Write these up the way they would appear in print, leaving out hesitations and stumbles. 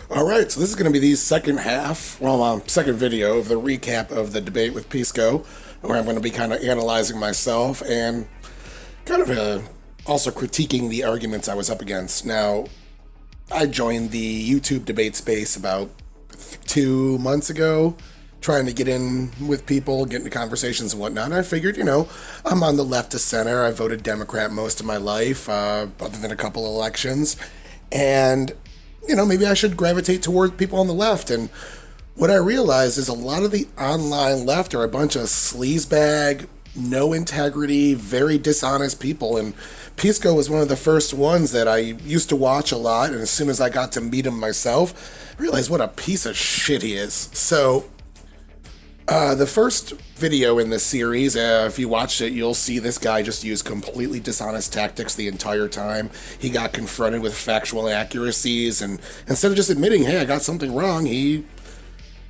All right, so this is going to be the second half, second video of the recap of the debate with Pisco, where I'm going to be kind of analyzing myself and kind of also critiquing the arguments I was up against. Now, I joined the YouTube debate space about 2 months ago, trying to get in with people, get into conversations and whatnot. And I figured, I'm on the left to center. I voted Democrat most of my life, other than a couple elections. And maybe I should gravitate toward people on the left. And what I realized is a lot of the online left are a bunch of sleazebag, no integrity, very dishonest people. And Pisco was one of the first ones that I used to watch a lot. And as soon as I got to meet him myself, I realized what a piece of shit he is. So the first video in this series, if you watched it, you'll see this guy just use completely dishonest tactics the entire time. He got confronted with factual inaccuracies, and instead of just admitting, hey, I got something wrong, he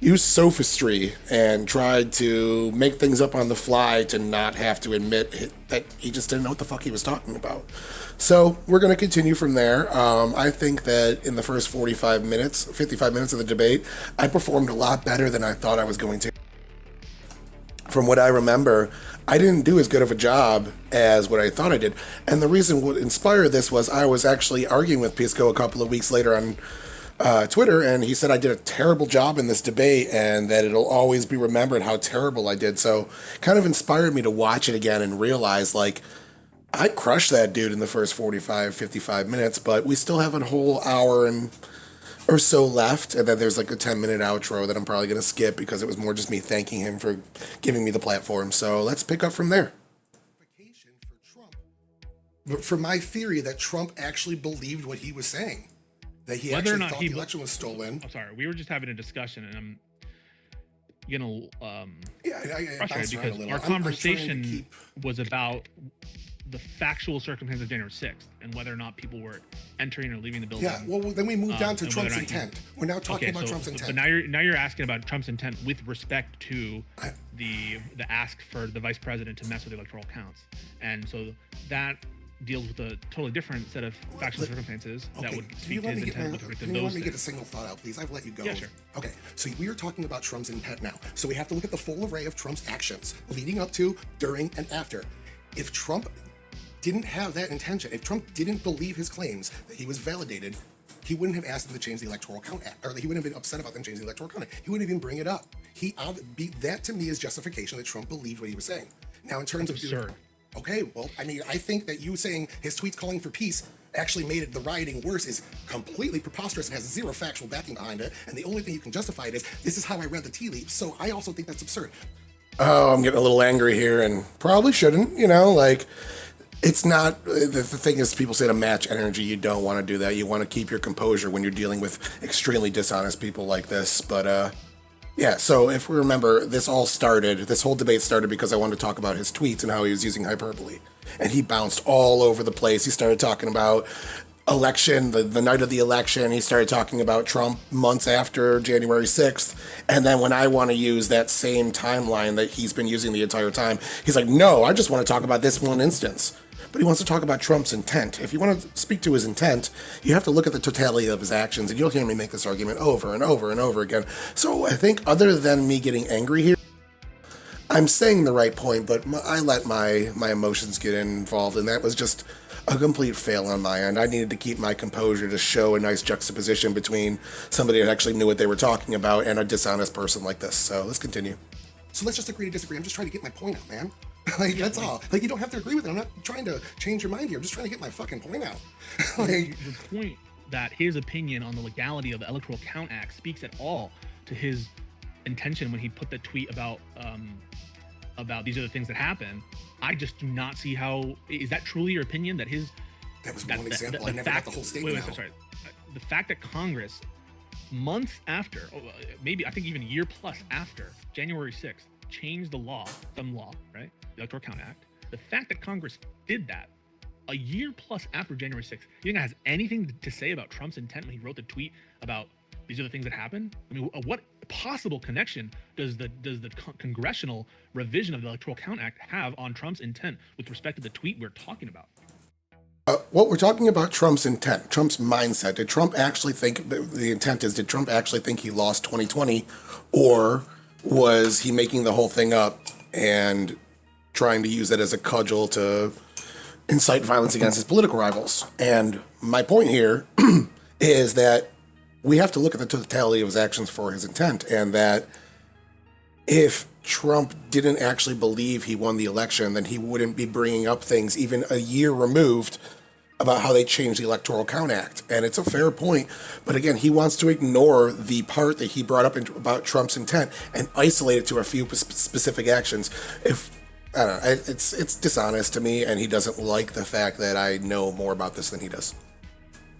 used sophistry and tried to make things up on the fly to not have to admit that he just didn't know what the fuck he was talking about. So we're going to continue from there. I think that in the first 55 minutes of the debate, I performed a lot better than I thought I was going to. From what I remember, I didn't do as good of a job as what I thought I did. And the reason what inspired this was I was actually arguing with Pisco a couple of weeks later on Twitter, and he said I did a terrible job in this debate and that it'll always be remembered how terrible I did. So kind of inspired me to watch it again and realize, like, I crushed that dude in the first 45, 55 minutes, but we still have a whole hour and or so left, and then there's like a 10-minute outro that I'm probably going to skip because it was more just me thanking him for giving me the platform. So let's pick up from there. For Trump, but for my theory that Trump actually believed what he was saying, that he Whether or actually not thought the election was stolen. I'm sorry, we were just having a discussion, and I'm gonna I frustrated because our conversation was about the factual circumstances of January 6th and whether or not people were entering or leaving the building. Yeah, well, then we moved on to Trump's intent. We're now talking about Trump's intent. But now you're asking about Trump's intent with respect to the ask for the vice president to mess with the electoral counts, and so that deals with a totally different set of factual circumstances that would speak to his intent with respect to those. Let me get a single thought out, please. I've let you go. Yeah, sure. Okay, so we are talking about Trump's intent now. So we have to look at the full array of Trump's actions leading up to, during, and after. If Trump didn't have that intention, if Trump didn't believe his claims that he was validated, he wouldn't have asked them to change the Electoral Count Act, or he wouldn't have been upset about them changing the Electoral Count Act. He wouldn't even bring it up. That to me is justification that Trump believed what he was saying. Now, in terms of absurd. Okay, well, I mean, I think that you saying his tweets calling for peace actually made the rioting worse is completely preposterous and has zero factual backing behind it. And the only thing you can justify it is, this is how I read the tea leaves. So I also think that's absurd. Oh, I'm getting a little angry here and probably shouldn't, it's not, the thing is, people say to match energy, you don't want to do that. You want to keep your composure when you're dealing with extremely dishonest people like this. But, yeah, so if we remember, this whole debate started because I wanted to talk about his tweets and how he was using hyperbole. And he bounced all over the place. He started talking about election, the night of the election. He started talking about Trump months after January 6th. And then when I want to use that same timeline that he's been using the entire time, he's like, no, I just want to talk about this one instance. But he wants to talk about Trump's intent. If you want to speak to his intent, you have to look at the totality of his actions, and you'll hear me make this argument over and over and over again. So I think other than me getting angry here, I'm saying the right point, but I let my emotions get involved, and that was just a complete fail on my end. I needed to keep my composure to show a nice juxtaposition between somebody that actually knew what they were talking about and a dishonest person like this. So let's continue. So let's just agree to disagree. I'm just trying to get my point out, man. That's all. You don't have to agree with it. I'm not trying to change your mind here. I'm just trying to get my fucking point out. The point that his opinion on the legality of the Electoral Count Act speaks at all to his intention when he put the tweet about these are the things that happen. I just do not see how, is that truly your opinion that his... That was one example. I never got the whole statement out. Sorry. The fact that Congress, months after, maybe I think even a year plus after January 6th, changed the law, right? The Electoral Count Act. The fact that Congress did that a year plus after January 6th, you think that has anything to say about Trump's intent when he wrote the tweet about these are the things that happen? I mean, what possible connection does the congressional revision of the Electoral Count Act have on Trump's intent with respect to the tweet we're talking about? What we're talking about, Trump's intent, Trump's mindset. Did Trump actually think, the intent is, did Trump actually think he lost 2020? Or was he making the whole thing up and trying to use it as a cudgel to incite violence against his political rivals? And my point here is that we have to look at the totality of his actions for his intent, and that if Trump didn't actually believe he won the election, then he wouldn't be bringing up things even a year removed about how they changed the Electoral Count Act. And it's a fair point, but again, he wants to ignore the part that he brought up about Trump's intent and isolate it to a few specific actions. I don't know, it's dishonest to me, and he doesn't like the fact that I know more about this than he does.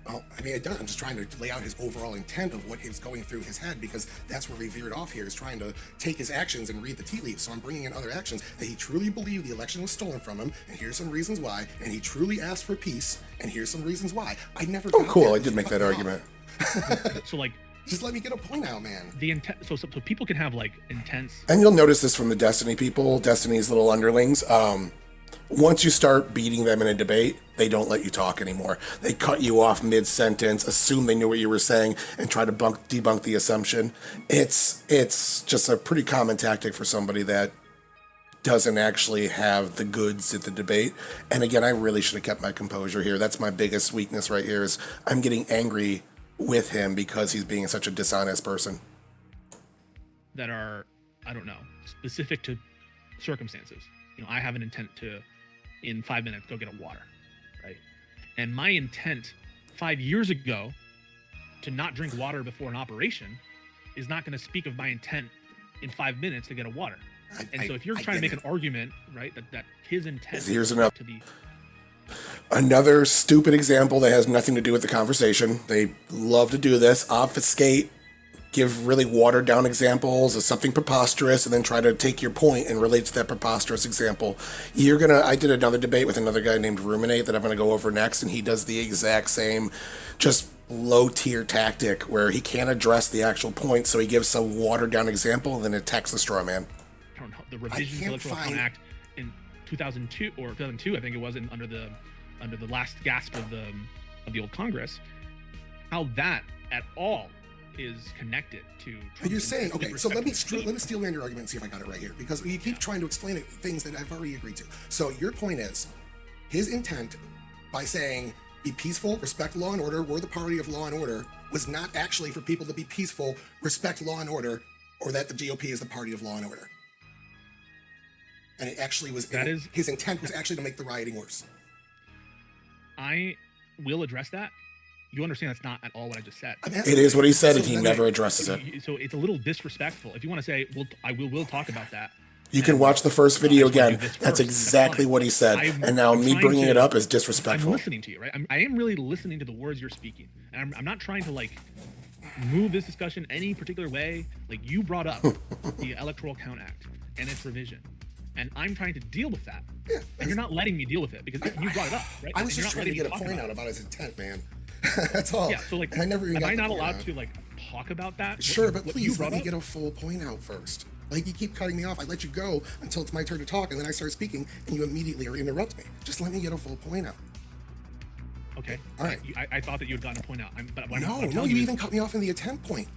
Well, I mean, I'm just trying to lay out his overall intent of what is going through his head, because that's where we veered off here, is trying to take his actions and read the tea leaves. So I'm bringing in other actions that he truly believed the election was stolen from him, and here's some reasons why, and he truly asked for peace, and here's some reasons why. I never. Oh, cool! I did make that argument. So like, just let me get a point out, man. The intent. So people can have like intense. And you'll notice this from the Destiny people, Destiny's little underlings. Once you start beating them in a debate, they don't let you talk anymore. They cut you off mid-sentence, assume they knew what you were saying, and try to debunk the assumption. It's just a pretty common tactic for somebody that doesn't actually have the goods at the debate. And again, I really should have kept my composure here. That's my biggest weakness right here, is I'm getting angry with him because he's being such a dishonest person. That are, I don't know, specific to circumstances. You know, I have an intent to, in 5 minutes, go get a water, right? And my intent 5 years ago to not drink water before an operation is not going to speak of my intent in 5 minutes to get a water. So if you're trying to make an argument, right, that his intent here's enough to be... Another stupid example that has nothing to do with the conversation. They love to do this, obfuscate, give really watered down examples of something preposterous, and then try to take your point and relate to that preposterous example. I did another debate with another guy named Ruminate that I'm gonna go over next, and he does the exact same, just low tier tactic where he can't address the actual point, so he gives some watered down example and then attacks the straw man. I don't know, the revisions to the Electoral Count Act in 2002 or 2002, I think it was, under the last gasp of the old Congress, how that at all is connected to. But you're saying, okay, so let me steal man your argument and see if I got it right here, because you keep trying to explain things that I've already agreed to. So your point is, his intent by saying be peaceful, respect law and order, we're the party of law and order, was not actually for people to be peaceful, respect law and order, or that the GOP is the party of law and order. And it actually was, his intent was actually to make the rioting worse. I will address that. You understand that's not at all what I just said. It is what he said, and he never addresses it. So it's a little disrespectful. If you want to say, I will talk about that. You can watch the first video again. That's exactly what he said. And now me bringing it up is disrespectful. I'm listening to you, right? I am really listening to the words you're speaking. And I'm not trying to like move this discussion any particular way. Like, you brought up the Electoral Count Act and its revision. And I'm trying to deal with that. Yeah, and you're not letting me deal with it because you brought it up, right? I was just trying to get a point out about his intent, man. That's all. Yeah, so like, and I never even am I not allowed to like talk about that? Sure, but please let me get a full point out first. Like, you keep cutting me off. I let you go until it's my turn to talk, and then I start speaking, and you immediately interrupt me. Just let me get a full point out. Okay. All right. I thought that you had gotten a point out. No, you even cut me off in the intent point.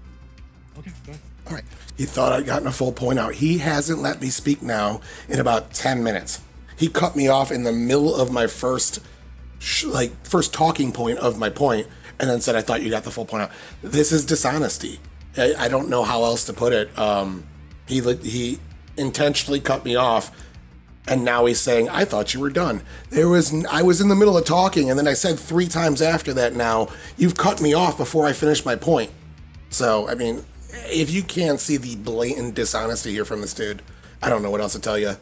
Okay, go ahead. All right. He thought I'd gotten a full point out. He hasn't let me speak now in about 10 minutes. He cut me off in the middle of my first talking point of my point, and then said, I thought you got the full point out. This is dishonesty. I don't know how else to put it. He intentionally cut me off, and now he's saying, I thought you were done. I was in the middle of talking, and then I said 3 times after that, now, you've cut me off before I finished my point. So, I mean, if you can't see the blatant dishonesty here from this dude, I don't know what else to tell you.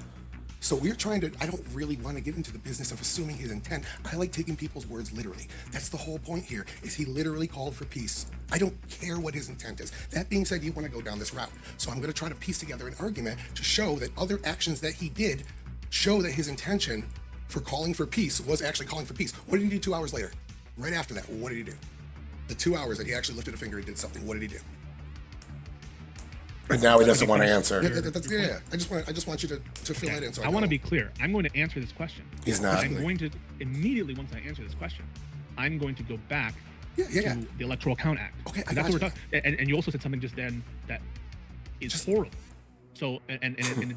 So I don't really want to get into the business of assuming his intent. I like taking people's words literally. That's the whole point here, is he literally called for peace. I don't care what his intent is. That being said, you want to go down this route. So I'm going to try to piece together an argument to show that other actions that he did show that his intention for calling for peace was actually calling for peace. What did he do 2 hours later? Right after that, what did he do? The 2 hours that he actually lifted a finger and did something, what did he do? And now he doesn't want to answer. Yeah. I just want you to fill that in. So I want to be clear. I'm going to answer this question. He's not. I'm going to immediately, once I answer this question, I'm going to go back to the Electoral Count Act. Okay, that's what we're talking. And you also said something just then that is horrible. So and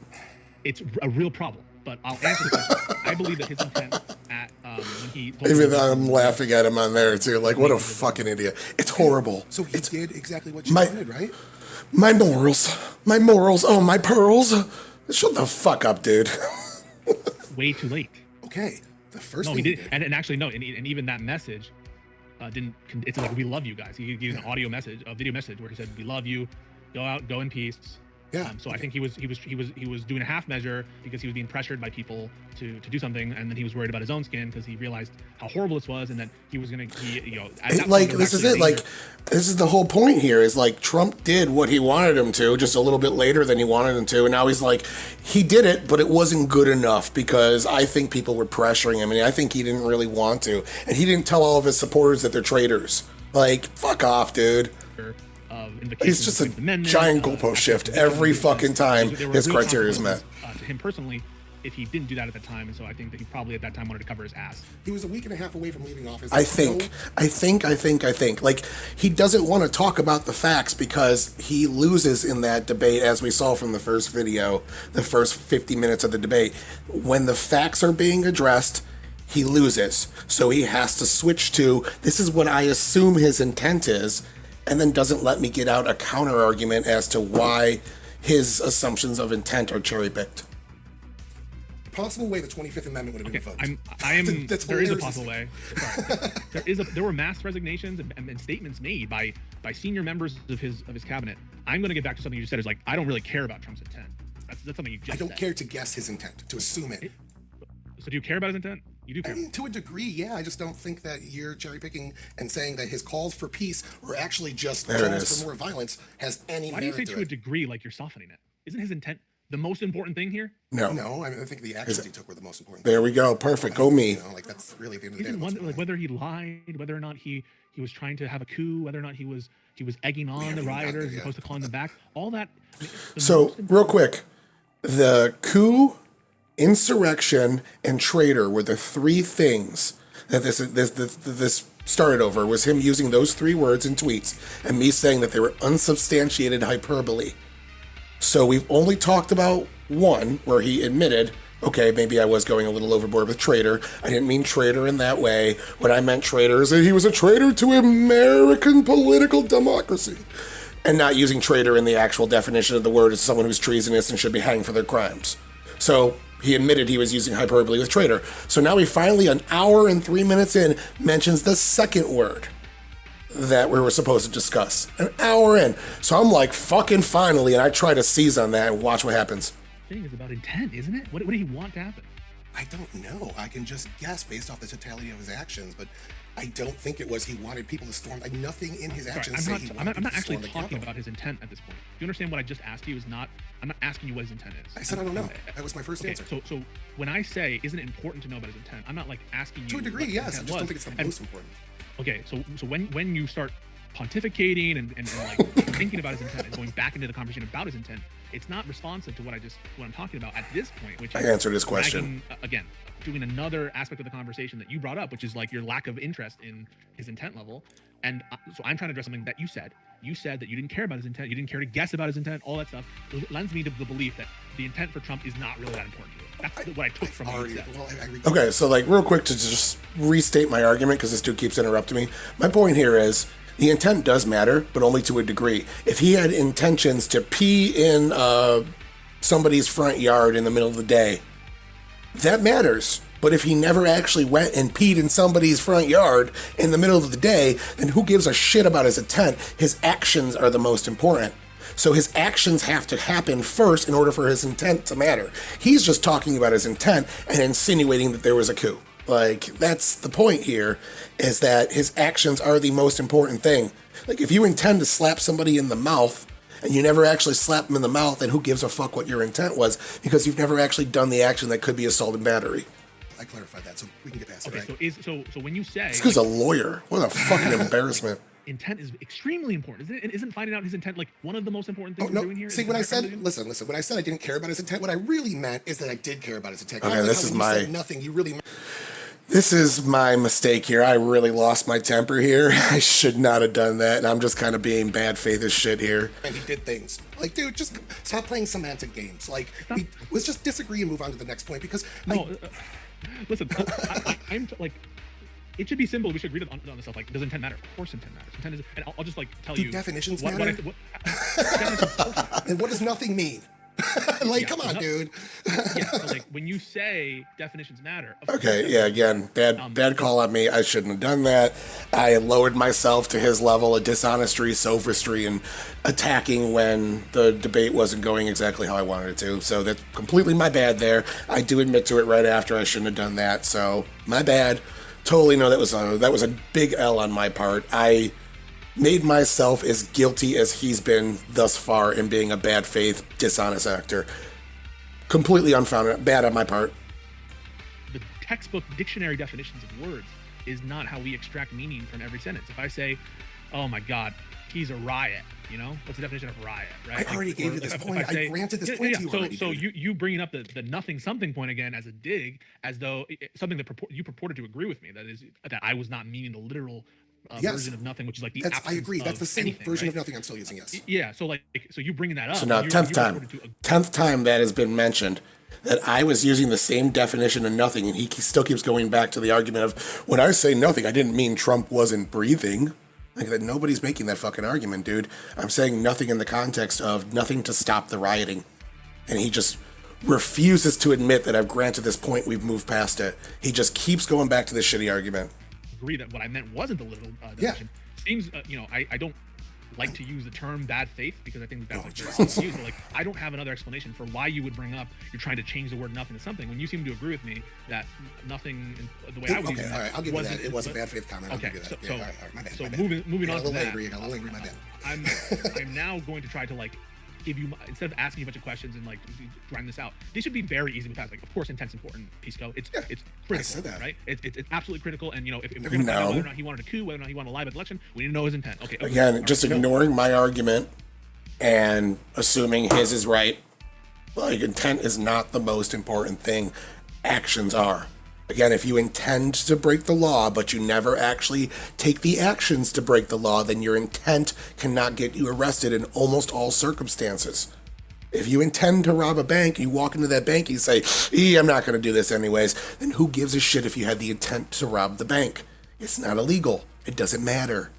it's a real problem. But I'll answer the question. I believe that his intent at when he even I'm laughing at him on there too. Like, what a fucking idiot! It's horrible. So he did exactly what you wanted, right? My morals, oh, my pearls. Shut the fuck up, dude. Way too late. Okay, the first no, thing he did, and actually no, and even that message didn't. It's like, we love you guys. He gave an audio message, a video message where he said, "We love you. Go out, go in peace." Yeah. So I think he was doing a half measure because he was being pressured by people to do something, and then he was worried about his own skin because he realized how horrible this was, and that he was gonna, this is it. Like, this is the whole point here. Is like Trump did what he wanted him to, just a little bit later than he wanted him to, and now he's like, he did it, but it wasn't good enough because I think people were pressuring him, and I think he didn't really want to, and he didn't tell all of his supporters that they're traitors. Like, fuck off, dude. He's just a giant goalpost shift every fucking time his criteria is met. To him personally, if he didn't do that at the time, and so I think that he probably at that time wanted to cover his ass. He was a week and a half away from leaving office. I think. Like, he doesn't want to talk about the facts because he loses in that debate, as we saw from the first video, the first 50 minutes of the debate. When the facts are being addressed, he loses. So he has to switch to, this is what I assume his intent is, and then doesn't let me get out a counter argument as to why his assumptions of intent are cherry picked. Possible way the 25th Amendment would have been revoked. There is a possible way. Sorry. There were mass resignations and statements made by senior members of his cabinet. I'm going to get back to something you just said. Is like, I don't really care about Trump's intent. That's something you just said. I don't care to guess his intent, to assume it. So do you care about his intent? You do care. I mean, to a degree, yeah. I just don't think that you're cherry picking and saying that his calls for peace were actually just calls for more violence has any merit. Why do you say to a degree like you're softening it? Isn't his intent the most important thing here? No. I mean, I think the actions he took were the most important. There we go. Perfect. Go me. Like, that's really at the end of the day. Like, whether he lied, whether or not he was trying to have a coup, whether or not he was egging on the rioters as opposed to calling them back. All that. So real quick, the coup, insurrection, and traitor were the three things that this started over. Was him using those three words in tweets and me saying that they were unsubstantiated hyperbole. So we've only talked about one where he admitted, okay, maybe I was going a little overboard with traitor. I didn't mean traitor in that way. What I meant traitor is that he was a traitor to American political democracy. And not using traitor in the actual definition of the word as someone who's treasonous and should be hanged for their crimes. So he admitted he was using hyperbole with traitor. So now he finally, an hour and 3 minutes in, mentions the second word that we were supposed to discuss. An hour in. So I'm like, fucking finally, and I try to seize on that and watch what happens. The thing is about intent, isn't it? What did he want to happen? I don't know. I can just guess based off the totality of his actions, but I don't think it was he wanted people to storm. Like, nothing in his actions say he wanted people to storm the Capitol. I'm not actually talking about his intent at this point. Do you understand what I just asked you? I'm not asking you what his intent is. I said I don't know. That was my first answer. So when I say, isn't it important to know about his intent? I'm not like asking you. To a degree, yes. I just don't think it's the most important. Okay, so when you start pontificating and like thinking about his intent and going back into the conversation about his intent, it's not responsive to what I'm talking about at this point, which I answered his question. Again, doing another aspect of the conversation that you brought up, which is like your lack of interest in his intent level. And so I'm trying to address something that you said. You said that you didn't care about his intent. You didn't care to guess about his intent, all that stuff. It lends me to the belief that the intent for Trump is not really that important to you. That's what I took from what you said. Okay, so like real quick to just restate my argument, because this dude keeps interrupting me. My point here is the intent does matter, but only to a degree. If he had intentions to pee in somebody's front yard in the middle of the day, that matters. But if he never actually went and peed in somebody's front yard in the middle of the day, then who gives a shit about his intent? His actions are the most important. So his actions have to happen first in order for his intent to matter. He's just talking about his intent and insinuating that there was a coup. Like, that's the point here, is that his actions are the most important thing. Like, if you intend to slap somebody in the mouth and you never actually slap them in the mouth, then who gives a fuck what your intent was? Because you've never actually done the action that could be assault and battery. I clarified that, so we can get past it. Okay, right? So when you say... This guy's a lawyer. What a fucking embarrassment. intent is extremely important, isn't it? And isn't finding out his intent like one of the most important Oh things we're doing here? see, in when I entire said, conversation? listen, when I said I didn't care about his intent, what I really meant is that I did care about his intent. Okay, Not like this how is when you my- said nothing. You really meant This is my mistake here. I really lost my temper here. I should not have done that, and I'm just kind of being bad faith as shit here. and he did things. Like, dude, just stop playing semantic games. Like, let's just disagree and move on to the next point because No, listen, I'm like, it should be simple. We should agree on this stuff. Like, does intent matter? Of course, intent matters. Intent is, and I'll just like tell Do you definitions what, matter? definitions, of course matter. and what does nothing mean? Like, Yeah, come on, no- dude. Yeah, so like when you say definitions matter. Of course Okay, they yeah, matter. again, bad call on me. I shouldn't have done that. I lowered myself to his level of dishonesty, sophistry, and attacking when the debate wasn't going exactly how I wanted it to. So that's completely my bad there. I do admit to it right after. I shouldn't have done that. So my bad. Totally know that was a big L on my part. I made myself as guilty as he's been thus far in being a bad faith, dishonest actor. Completely unfounded. Bad on my part. The textbook dictionary definitions of words is not how we extract meaning from every sentence. If I say, "Oh my God, he's a riot," you know, what's the definition of riot? Right? I already gave you this point. I granted this point to you already, So dude. you bringing up the nothing something point again as a dig, as though something that you purported to agree with me. That is that I was not meaning the literal Yes. version of nothing, which is like the That's, I absence agree. That's the of same anything, version right? of nothing I'm still using, yes. Yeah. So like, so you bringing that up. So now, you 10th time. purported to 10th time that has been mentioned that I was using the same definition of nothing, and he still keeps going back to the argument of, when I say nothing, I didn't mean Trump wasn't breathing. Like, that nobody's making that fucking argument, dude. I'm saying nothing in the context of nothing to stop the rioting. And he just refuses to admit that I've granted this point, we've moved past it. He just keeps going back to this shitty argument. agree that what I meant wasn't the literal Yeah. definition. Seems, I don't like to use the term bad faith because I think that's like Jesus. very used, but like I don't have another explanation for why you would bring up you're trying to change the word nothing to something when you seem to agree with me that nothing the way I would use Okay, it all right, I'll give you that. wasn't- It was a bad faith comment. I'll Okay, give you that. so, Yeah, all right, my bad. so my bad. moving Yeah, on a to little that, angry. I got a little angry. My bad. I'm now going to try to like give you instead of asking you a bunch of questions and like grind this out. These should be very easy to pass. Like, of course, intent's important, Pisco. It's critical, said that. right? It's absolutely critical. And if we're going to find out No. whether or not he wanted a coup, whether or not he wanted a live election, we need to know his intent. Okay. Again, all just right, ignoring my argument and assuming his is right. Like, intent is not the most important thing. Actions are. Again, if you intend to break the law, but you never actually take the actions to break the law, then your intent cannot get you arrested in almost all circumstances. If you intend to rob a bank, you walk into that bank, you say, I'm not going to do this anyways, then who gives a shit if you had the intent to rob the bank? It's not illegal. It doesn't matter.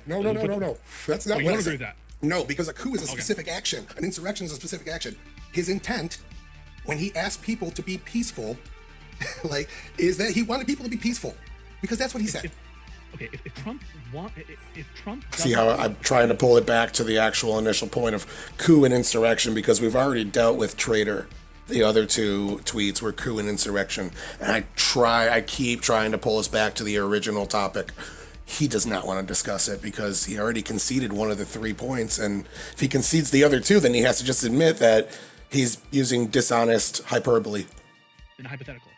No. That's not you what don't I agree said. with that? No, because a coup is a specific action. An insurrection is a specific action. His intent, when he asked people to be peaceful, is that he wanted people to be peaceful. Because that's what he said. Okay, if Trump See how I'm trying to pull it back to the actual initial point of coup and insurrection, because we've already dealt with traitor. The other two tweets were coup and insurrection. And I keep trying to pull us back to the original topic. He does not want to discuss it because he already conceded one of the 3 points. And if he concedes the other 2, then he has to just admit that he's using dishonest hyperbole. in a hypothetical,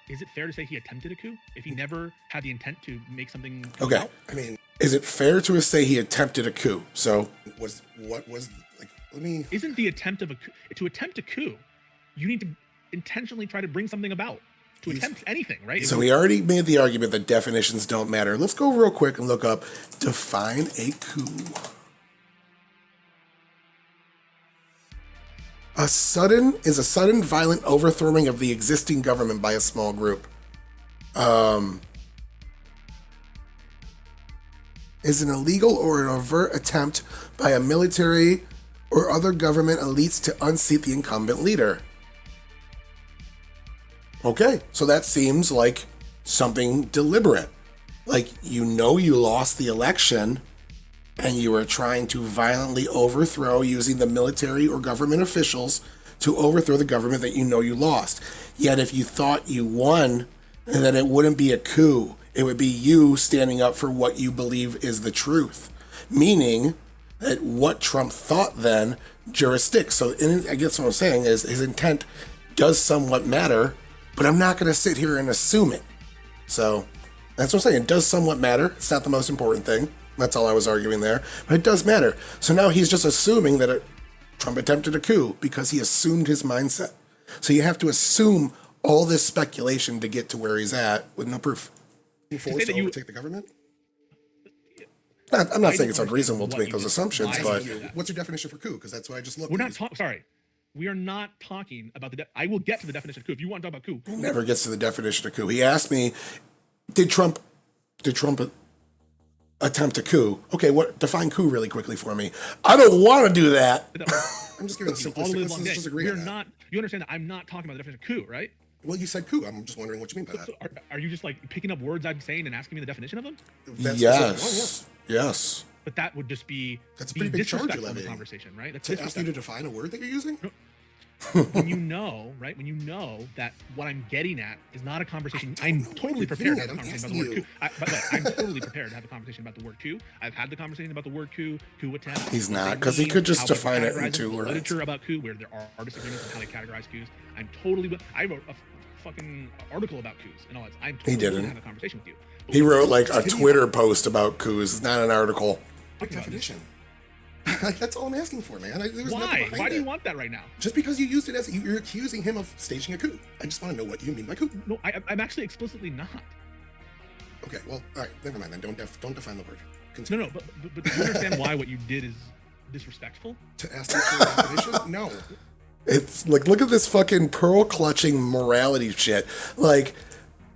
is it fair to say he attempted a coup if he never had the intent to make something come Okay. out? I mean, Is it fair to say he attempted a coup? So let me. Isn't the attempt of to attempt a coup, you need to intentionally try to bring something about. To attempt anything, right? So we already made the argument that definitions don't matter. Let's go real quick and look up define a coup. A sudden violent overthrowing of the existing government by a small group. Is an illegal or an overt attempt by a military or other government elites to unseat the incumbent leader. Okay, so that seems like something deliberate. Like, you lost the election and you were trying to violently overthrow using the military or government officials to overthrow the government that you lost. Yet if you thought you won, then it wouldn't be a coup. It would be you standing up for what you believe is the truth. Meaning that what Trump thought then jurisdicts. So I guess what I'm saying is his intent does somewhat matter, but I'm not going to sit here and assume it. So That's what I'm saying. It does somewhat matter. It's not the most important thing. That's all I was arguing there. But it does matter. So now he's just assuming that Trump attempted a coup because he assumed his mindset. So you have to assume all this speculation to get to where he's at with no proof. You forced to overtake the government? I'm not saying it's unreasonable to make those assumptions, but what's your definition for coup? Because that's what I just looked. We're not talking. Sorry, we are not talking about I will get to the definition of coup if you want to talk about coup. He never gets to the definition of coup. He asked me, "Did Trump attempt a coup?" Okay, define coup really quickly for me. I don't want to do that. I'm just giving a simplistic. Let's just agree on that. You understand that I'm not talking about the definition of coup, right? Well, you said coup. I'm just wondering what you mean by that. So are you just like picking up words I'm saying and asking me the definition of them? Yes. Yes. But that would just be that's a pretty big charge you're of the levying. Conversation, right? That's to ask you to define a word that you're using. When you know, right? When you know that what I'm getting at is not a conversation, I'm totally prepared to have a conversation about the word coup. By the way, I'm totally prepared to have a conversation about the word coup. I've had the conversation about the word coup attempt. He's not, because he could just define it in 2 words. Literature about coup, where there are disagreements on how they categorize coups. I wrote a fucking article about coups and all that. I'm totally willing to have a conversation with you. But he wrote like a Twitter post about coups. It's not an article. What definition? That's all I'm asking for, man. Why? Why do you want that right now? Just because you used it as you're accusing him of staging a coup. I just want to know what you mean by coup. No, I'm actually explicitly not. Okay, well, all right, never mind then. Don't define the word. Continue. No, but do you understand why what you did is disrespectful? To ask you for a definition? No. It's like, look at this fucking pearl clutching morality shit. Like,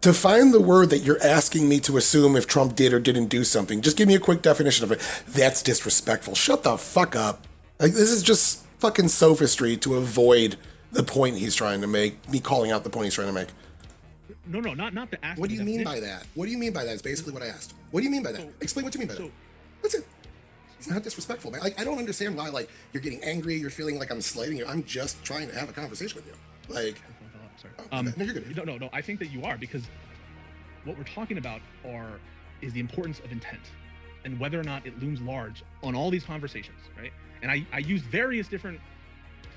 define the word that you're asking me to assume if Trump did or didn't do something. Just give me a quick definition of it. That's disrespectful. Shut the fuck up. Like, this is just fucking sophistry to avoid the point he's trying to make. Me calling out the point he's trying to make. No, not the ask. What do you mean by that? What do you mean by that? Is basically what I asked. What do you mean by that? Explain what you mean by that. That's it. It's not disrespectful, man. Like, I don't understand why, like, you're getting angry, you're feeling like I'm slighting you. I'm just trying to have a conversation with you. Like, sorry. No, you're good. No. I think that you are, because what we're talking about is the importance of intent and whether or not it looms large on all these conversations, right? And I use various different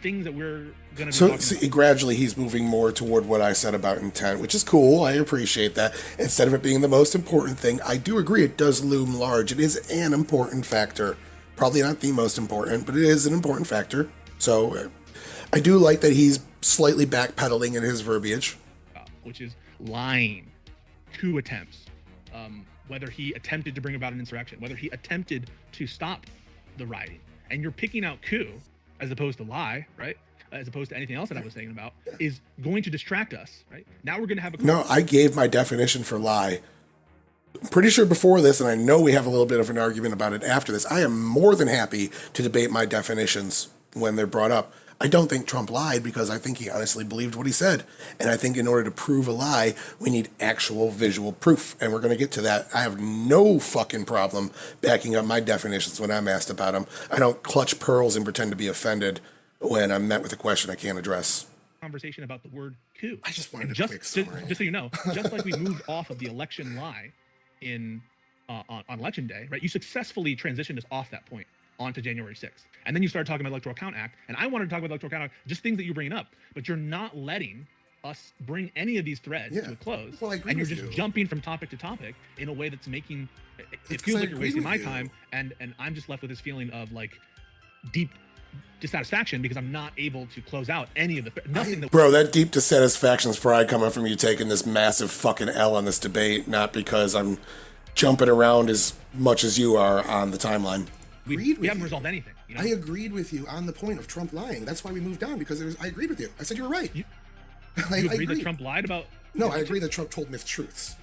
things that we're going to be talking about. Gradually he's moving more toward what I said about intent, which is cool. I appreciate that. Instead of it being the most important thing, I do agree it does loom large. It is an important factor. Probably not the most important, but it is an important factor. So I do like that he's slightly backpedaling in his verbiage. Which is lying. Coup attempts. Whether he attempted to bring about an insurrection, whether he attempted to stop the rioting. And you're picking out coup as opposed to lie, right? As opposed to anything else that I was saying about, is going to distract us, right? Now we're going to have a... No, I gave my definition for lie. I'm pretty sure before this, and I know we have a little bit of an argument about it after this, I am more than happy to debate my definitions when they're brought up. I don't think Trump lied because I think he honestly believed what he said. And I think in order to prove a lie, we need actual visual proof. And we're going to get to that. I have no fucking problem backing up my definitions when I'm asked about them. I don't clutch pearls and pretend to be offended when I'm met with a question I can't address. Conversation about the word coup. I just wanted a quick summary. Just so you know, just like we moved off of the election lie on election day, right? You successfully transitioned us off that point onto January 6th. And then you started talking about Electoral Count Act, and I wanted to talk about Electoral Count Act, just things that you're bringing up, but you're not letting us bring any of these threads to a close. Well, I agree and you're with just you. jumping from topic to topic in a way that's making it feels like you're wasting my time, and I'm just left with this feeling of like deep dissatisfaction because I'm not able to close out any of the nothing. Bro, that deep dissatisfaction's pride coming from you taking this massive fucking L on this debate, not because I'm jumping around as much as you are on the timeline. We haven't resolved anything. You know? I agreed with you on the point of Trump lying. That's why we moved on, because I agreed with you. I said you were right. You agreed that Trump lied about... No, I agree that Trump told mistruths.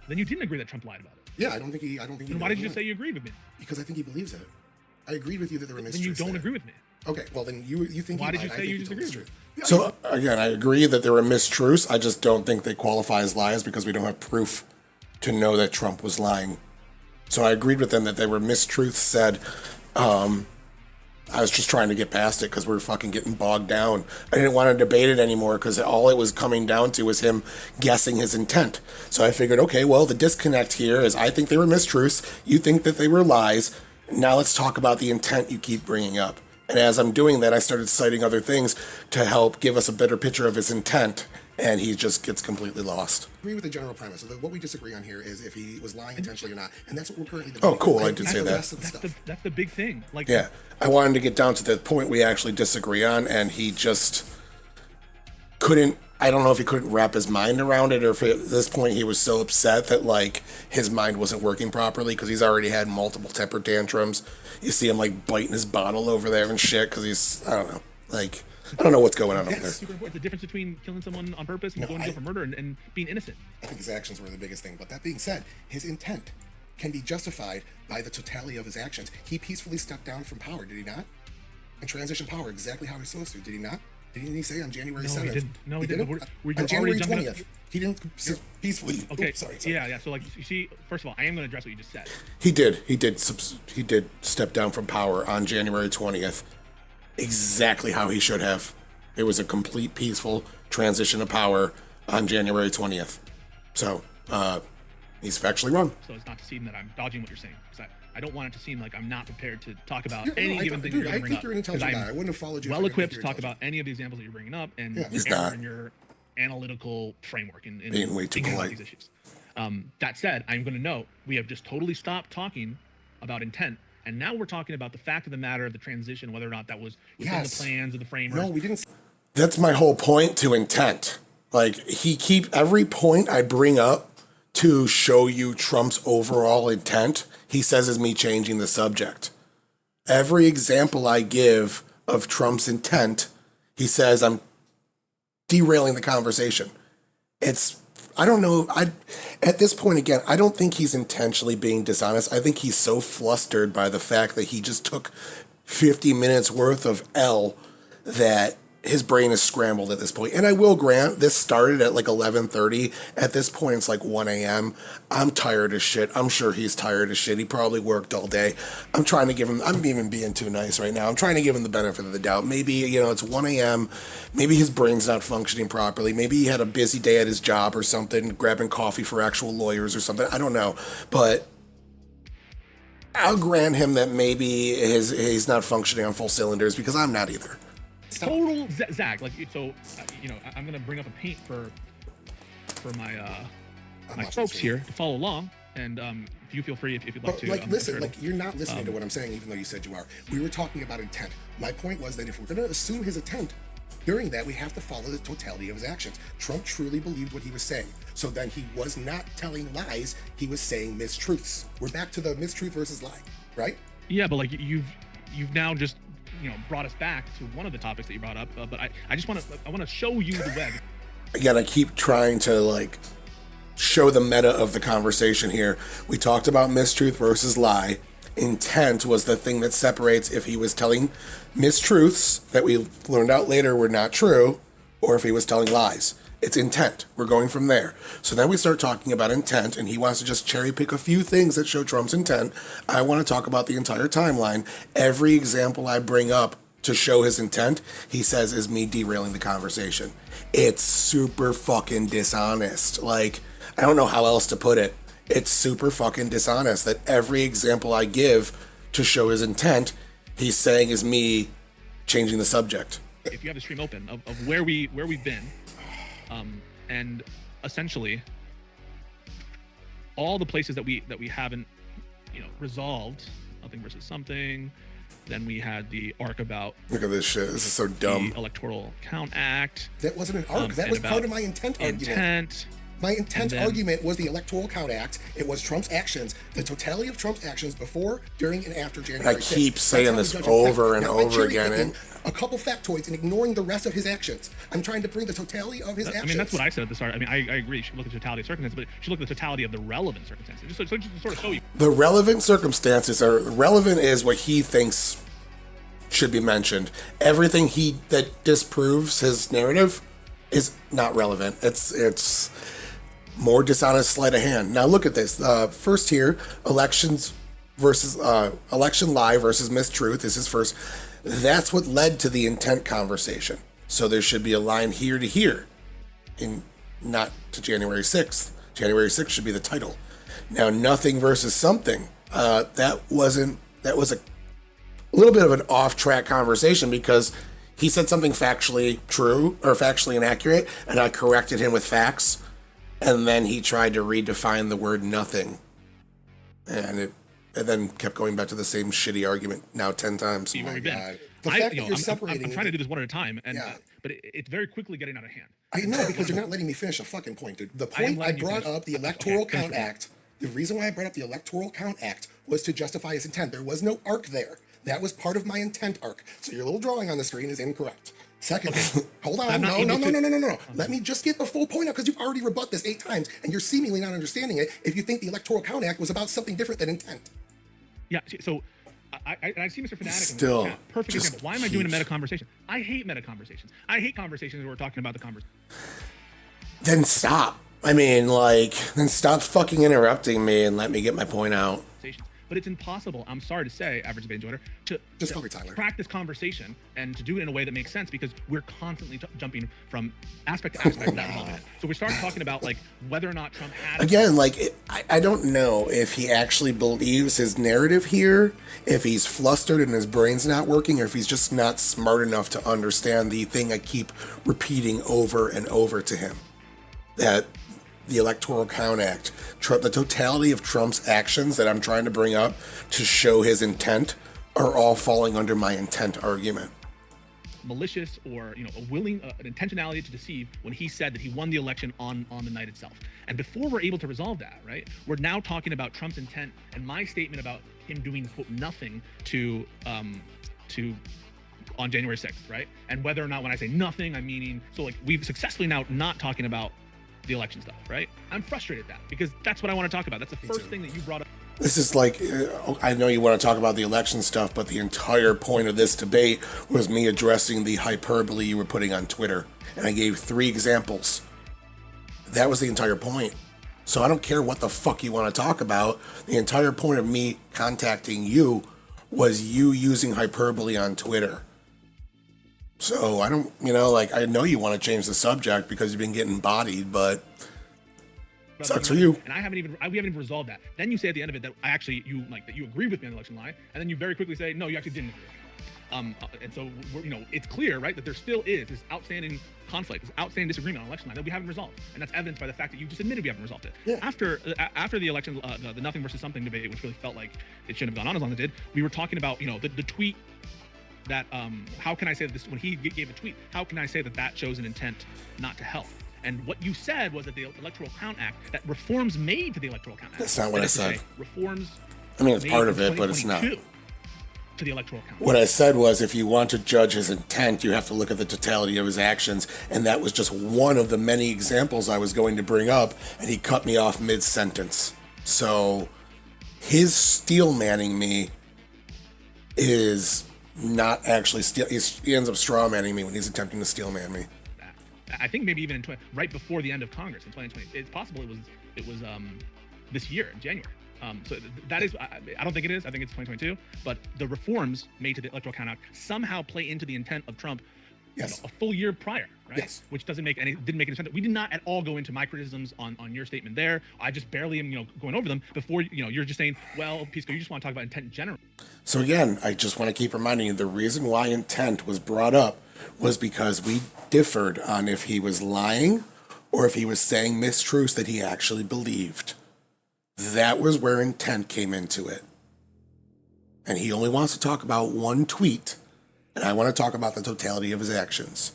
Then you didn't agree that Trump lied about it. Yeah, I don't think he. Then why did you just say you agreed with me? Because I think he believes it. I agreed with you that there were mistruths. Then you don't agree with me. Okay, well then you think. Why he did you lied. say I think you he told disagree? the truth. So again, I agree that there were mistruths. I just don't think they qualify as lies because we don't have proof to know that Trump was lying. So I agreed with them that there were mistruths said. I was just trying to get past it because we were fucking getting bogged down. I didn't want to debate it anymore because all it was coming down to was him guessing his intent. So I figured, okay, well, the disconnect here is I think they were mistruths. You think that they were lies. Now let's talk about the intent you keep bringing up. And as I'm doing that, I started citing other things to help give us a better picture of his intent, and he just gets completely lost. I agree with the general premise. So what we disagree on here is if he was lying intentionally or not, and that's what we're currently debating. Oh, cool. I did say that. That's the big thing. Like, yeah, I wanted to get down to the point we actually disagree on, and he just couldn't. I don't know if he couldn't wrap his mind around it, or if at this point he was so upset that like his mind wasn't working properly because he's already had multiple temper tantrums. You see him like biting his bottle over there and shit because he's, I don't know, like, I don't know what's going on over there. Super important. The difference between killing someone on purpose and going to go for murder and being innocent. I think his actions were the biggest thing. But that being said, his intent can be justified by the totality of his actions. He peacefully stepped down from power, did he not? And transitioned power exactly how he's supposed to, did he not? Didn't he say on January 7th? He didn't. No, he didn't. On January 20th, he didn't peacefully. Okay. Oops, sorry. Yeah. So, like, you see, first of all, I am going to address what you just said. He did step down from power on January 20th, exactly how he should have. It was a complete peaceful transition of power on January 20th. So, he's factually wrong. So it's not to seem that I'm dodging what you're saying. Because I don't want it to seem like I'm not prepared to talk about No, any given thing you're going to bring up. You're an intelligent guy. I wouldn't have followed you. Well equipped to talk about any of the examples that you're bringing up and in your analytical framework in being way too thinking about polite. these issues. That said, I'm going to note we have just totally stopped talking about intent. And now we're talking about the fact of the matter of the transition, whether or not that was within the plans of the framework. No, we didn't. That's my whole point to intent. Like, every point I bring up to show you Trump's overall intent, he says is me changing the subject. Every example I give of Trump's intent, he says I'm derailing the conversation. I don't know. At this point, again, I don't think he's intentionally being dishonest. I think he's so flustered by the fact that he just took 50 minutes worth of L that his brain is scrambled at this point. And I will grant, this started at like 11:30. At this point, it's like 1 a.m. I'm tired as shit. I'm sure he's tired as shit. He probably worked all day. I'm even being too nice right now. I'm trying to give him the benefit of the doubt. Maybe, it's 1 a.m. Maybe his brain's not functioning properly. Maybe he had a busy day at his job or something, grabbing coffee for actual lawyers or something. I don't know. But I'll grant him that maybe he's not functioning on full cylinders, because I'm not either. Total Zach, like, so I'm gonna bring up a paint for my my folks here to follow along, and you feel free if you'd like to. Listen, you're not listening to what I'm saying, even though you said you are. We were talking about intent. My point was that if we're gonna assume his intent, during that we have to follow the totality of his actions. Trump truly believed what he was saying, so then he was not telling lies. He was saying mistruths. We're back to the mistruth versus lie, right? Yeah, but like you've now just brought us back to one of the topics that you brought up, but I just want to show you the web. Again, I keep trying to show the meta of the conversation here. We talked about mistruth versus lie. Intent was the thing that separates if he was telling mistruths that we learned out later were not true, or if he was telling lies. It's intent. We're going from there. So then we start talking about intent, and he wants to just cherry pick a few things that show Trump's intent. I want to talk about the entire timeline. Every example I bring up to show his intent, he says is me derailing the conversation. It's super fucking dishonest. I don't know how else to put it. It's super fucking dishonest that every example I give to show his intent, he's saying is me changing the subject. If you have the stream open of where we've been, and essentially all the places that we haven't resolved, nothing versus something. Then we had the arc about, look at this shit, this is so dumb, the Electoral Count Act. That wasn't an arc. That was part of my intent argument. My intent argument was the Electoral Count Act. It was Trump's actions, the totality of Trump's actions before, during, and after January 6th. I keep saying this over and over again. And a couple factoids and ignoring the rest of his actions. I'm trying to bring the totality of his actions. I mean, that's what I said at the start. I mean, I agree. You should look at the totality of circumstances, but you should look at the totality of the relevant circumstances. Just to sort of show you. The relevant circumstances are relevant is what he thinks should be mentioned. Everything that disproves his narrative is not relevant. It's more dishonest sleight of hand. Now look at this. First here, election lie versus mistruth is his first. That's what led to the intent conversation. So there should be a line here to here, and not to January 6th. January 6th should be the title. Now nothing versus something. That was a little bit of an off-track conversation because he said something factually true or factually inaccurate, and I corrected him with facts, and then he tried to redefine the word nothing, and it then kept going back to the same shitty argument now 10 times. Oh my God. The fact that you're separating... I'm trying to do this one at a time, and but it's very quickly getting out of hand. I know, because you're not letting me finish a fucking point, dude. The point I brought up, the Electoral Count Act, the reason why I brought up the Electoral Count Act was to justify his intent. There was no arc there. That was part of my intent arc. So your little drawing on the screen is incorrect. Second, hold on. No. Let me just get the full point out, because you've already rebutted this 8 times, and you're seemingly not understanding it if you think the Electoral Count Act was about something different than intent. Yeah, so I see Mr. Fanatic. Still, perfect example. Why am I doing a meta conversation? I hate meta conversations. I hate conversations where we're talking about the conversation. Then stop. I mean, then stop fucking interrupting me and let me get my point out. But it's impossible, I'm sorry to say, Average Debate Enjoyer, to just call me Tyler. Crack this conversation and to do it in a way that makes sense, because we're constantly jumping from aspect to aspect without resolving it. So we start talking about whether or not Trump had... Again, I don't know if he actually believes his narrative here, if he's flustered and his brain's not working, or if he's just not smart enough to understand the thing I keep repeating over and over to him. That the Electoral Count Act, the totality of Trump's actions that I'm trying to bring up to show his intent are all falling under my intent argument. Malicious or a willing an intentionality to deceive when he said that he won the election on the night itself. And before we're able to resolve that, right, we're now talking about Trump's intent and my statement about him doing quote nothing to on January 6th, right? And whether or not when I say nothing, I'm meaning we've successfully now not talking about the election stuff, right? I'm frustrated at that, because that's what I want to talk about. That's the first thing that you brought up. This is I know you want to talk about the election stuff, but the entire point of this debate was me addressing the hyperbole you were putting on Twitter. And I gave 3 examples. That was the entire point. So I don't care what the fuck you want to talk about. The entire point of me contacting you was you using hyperbole on Twitter. So I don't, I know you want to change the subject because you've been getting bodied, but sucks for you. And we haven't even resolved that. Then you say at the end of it that that you agree with me on the election lie, and then you very quickly say, no, you actually didn't agree. And so it's clear, right, that there still is this outstanding conflict, this outstanding disagreement on election lie that we haven't resolved, and that's evidenced by the fact that you just admitted we haven't resolved it. Yeah. After the election, the nothing versus something debate, which really felt like it shouldn't have gone on as long as it did, we were talking about the tweet. That how can I say that this, when he gave a tweet, how can I say that shows an intent not to help? And what you said was that the Electoral Count Act, that reforms made to the Electoral Count Act. That's not what I said. Reforms. I mean, it's part of it, but it's not. To the Electoral Count Act. What I said was, if you want to judge his intent, you have to look at the totality of his actions, and that was just one of the many examples I was going to bring up, and he cut me off mid-sentence. So his steel-manning me is not actually he ends up straw manning me when he's attempting to steel man me. I think maybe even right before the end of Congress in 2020. It's possible it was this year in January. So that is, I don't think it is. I think it's 2022. But the reforms made to the Electoral Count Act somehow play into the intent of Trump. Yes. A full year prior, right? Yes. Which didn't make any sense. We did not at all go into my criticisms on your statement there. I just barely am, going over them before, you're just saying, well, Pisco, you just want to talk about intent in general. So again, I just want to keep reminding you, the reason why intent was brought up was because we differed on if he was lying or if he was saying mistruths that he actually believed. That was where intent came into it. And he only wants to talk about one tweet. And I want to talk about the totality of his actions.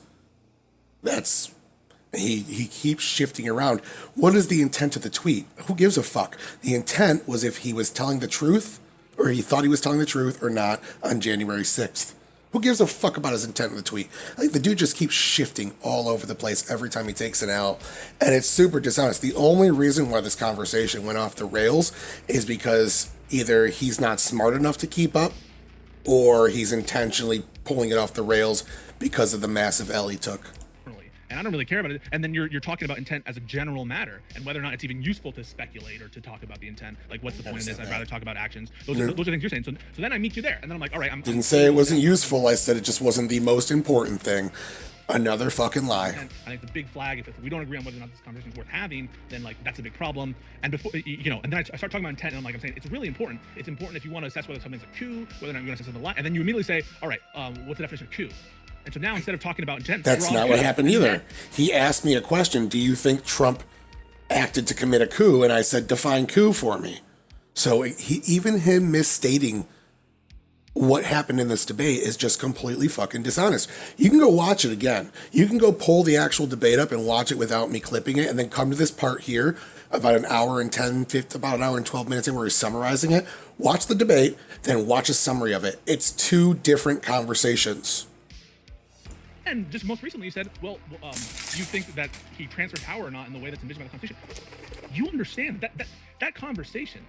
He keeps shifting around. What is the intent of the tweet? Who gives a fuck? The intent was if he was telling the truth, or he thought he was telling the truth or not on January 6th. Who gives a fuck about his intent of the tweet? I think the dude just keeps shifting all over the place every time he takes an L. And it's super dishonest. The only reason why this conversation went off the rails is because either he's not smart enough to keep up, or he's intentionally pulling it off the rails because of the massive L he took. And I don't really care about it. And then you're talking about intent as a general matter, and whether or not it's even useful to speculate or to talk about the intent. Like, what's the point of this? I'd rather talk about actions. Those are things you're saying. So then I meet you there, and then I'm like, all right. Didn't say it wasn't useful. I said it just wasn't the most important thing. Another fucking lie. And I think the big flag, if we don't agree on whether or not this conversation is worth having, then like that's a big problem. And before, you know, and then I start talking about intent, and I'm saying it's really important. It's important if you want to assess whether something's a coup, whether or not you're going to assess something a lie, and then you immediately say, all right, what's the definition of coup? And so now instead of talking about intent, That's not what happened either. He asked me a question. Do you think Trump acted to commit a coup? And I said, define coup for me. So even him misstating what happened in this debate is just completely fucking dishonest. You can go watch it again. You can go pull the actual debate up and watch it without me clipping it, and then come to this part here about an hour and 12 minutes in where he's summarizing it. Watch the debate, then watch a summary of it. It's two different conversations. And just most recently, you said, well, you think that he transferred power or not in the way that's envisioned by the Constitution. You understand that conversation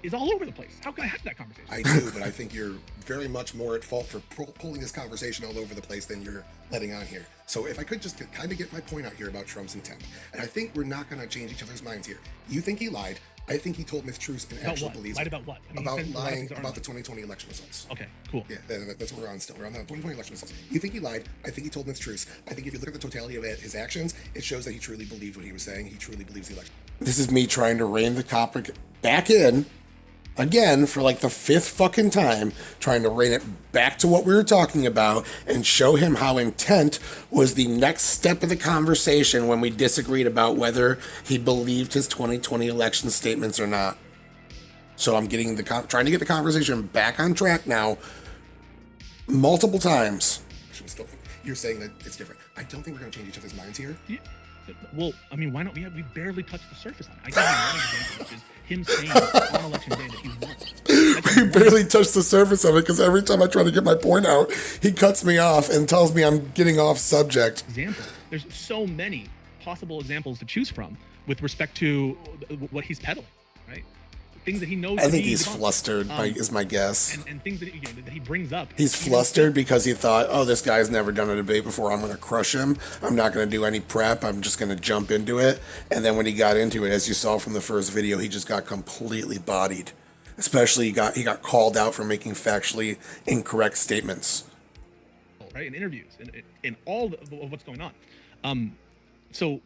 is all over the place. How can I have that conversation? I do, but I think you're very much more at fault for pulling this conversation all over the place than you're letting on here. So if I could just kind of get my point out here about Trump's intent. And I think we're not going to change each other's minds here. You think he lied. I think he told mistruths and actually believes lied about what? I mean, about lying about the 2020 election results. Okay, cool. Yeah, that's what we're on still. We're on the 2020 election results. You think he lied. I think he told mistruths. I think if you look at the totality of his actions, it shows that he truly believed what he was saying. He truly believes the election. This is me trying to rein the topic back in again for like the fifth fucking time, trying to rein it back to what we were talking about and show him how intent was the next step of the conversation when we disagreed about whether he believed his 2020 election statements or not. So I'm getting trying to get the conversation back on track now multiple times. You're saying that it's different. I don't think we're going to change each other's minds here. Yeah. Well, I mean, why not? We barely touched the surface on it. I gave you one example, which is him saying on election day that he won. We barely touched the surface of it because every time I try to get my point out, he cuts me off and tells me I'm getting off subject. Example. There's so many possible examples to choose from with respect to what he's peddling, right? Things that he knows. I think he's flustered, is my guess. And things that he brings up. He's flustered because he thought, oh, this guy's never done a debate before. I'm going to crush him. I'm not going to do any prep. I'm just going to jump into it. And then when he got into it, as you saw from the first video, he just got completely bodied. Especially he got called out for making factually incorrect statements. Right, in interviews, in all of what's going on. So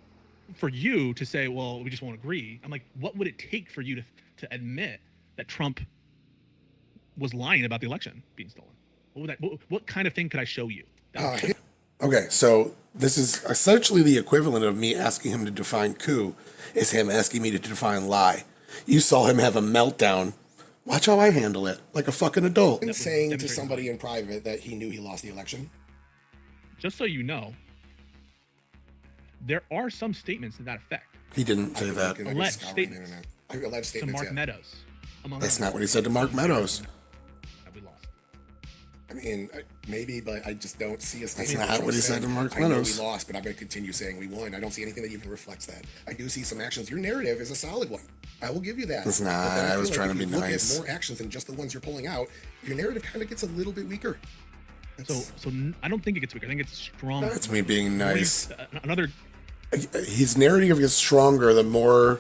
for you to say, well, we just won't agree, I'm like, what would it take for you to admit that Trump was lying about the election being stolen? What kind of thing could I show you? Okay, so this is essentially the equivalent of me asking him to define coup, is him asking me to define lie. You saw him have a meltdown. Watch how I handle it, like a fucking adult. And saying to somebody in private that he knew he lost the election. Just so you know, there are some statements to that effect. He didn't say that. Alleged statements. Alleged statements to Mark yeah. Meadows. That's not what he said to Mark Meadows. We lost. I mean, maybe, but I just don't see a statement. That's not what he said to Mark Meadows. I know we lost, but I'm going to continue saying we won. I don't see anything that even reflects that. I do see some actions. Your narrative is a solid one. I will give you that. It's not. I was trying to be nice. Look at more actions than just the ones you're pulling out. Your narrative kind of gets a little bit weaker. So I don't think it gets weaker. I think it's stronger. That's me being nice. Another. His narrative gets stronger the more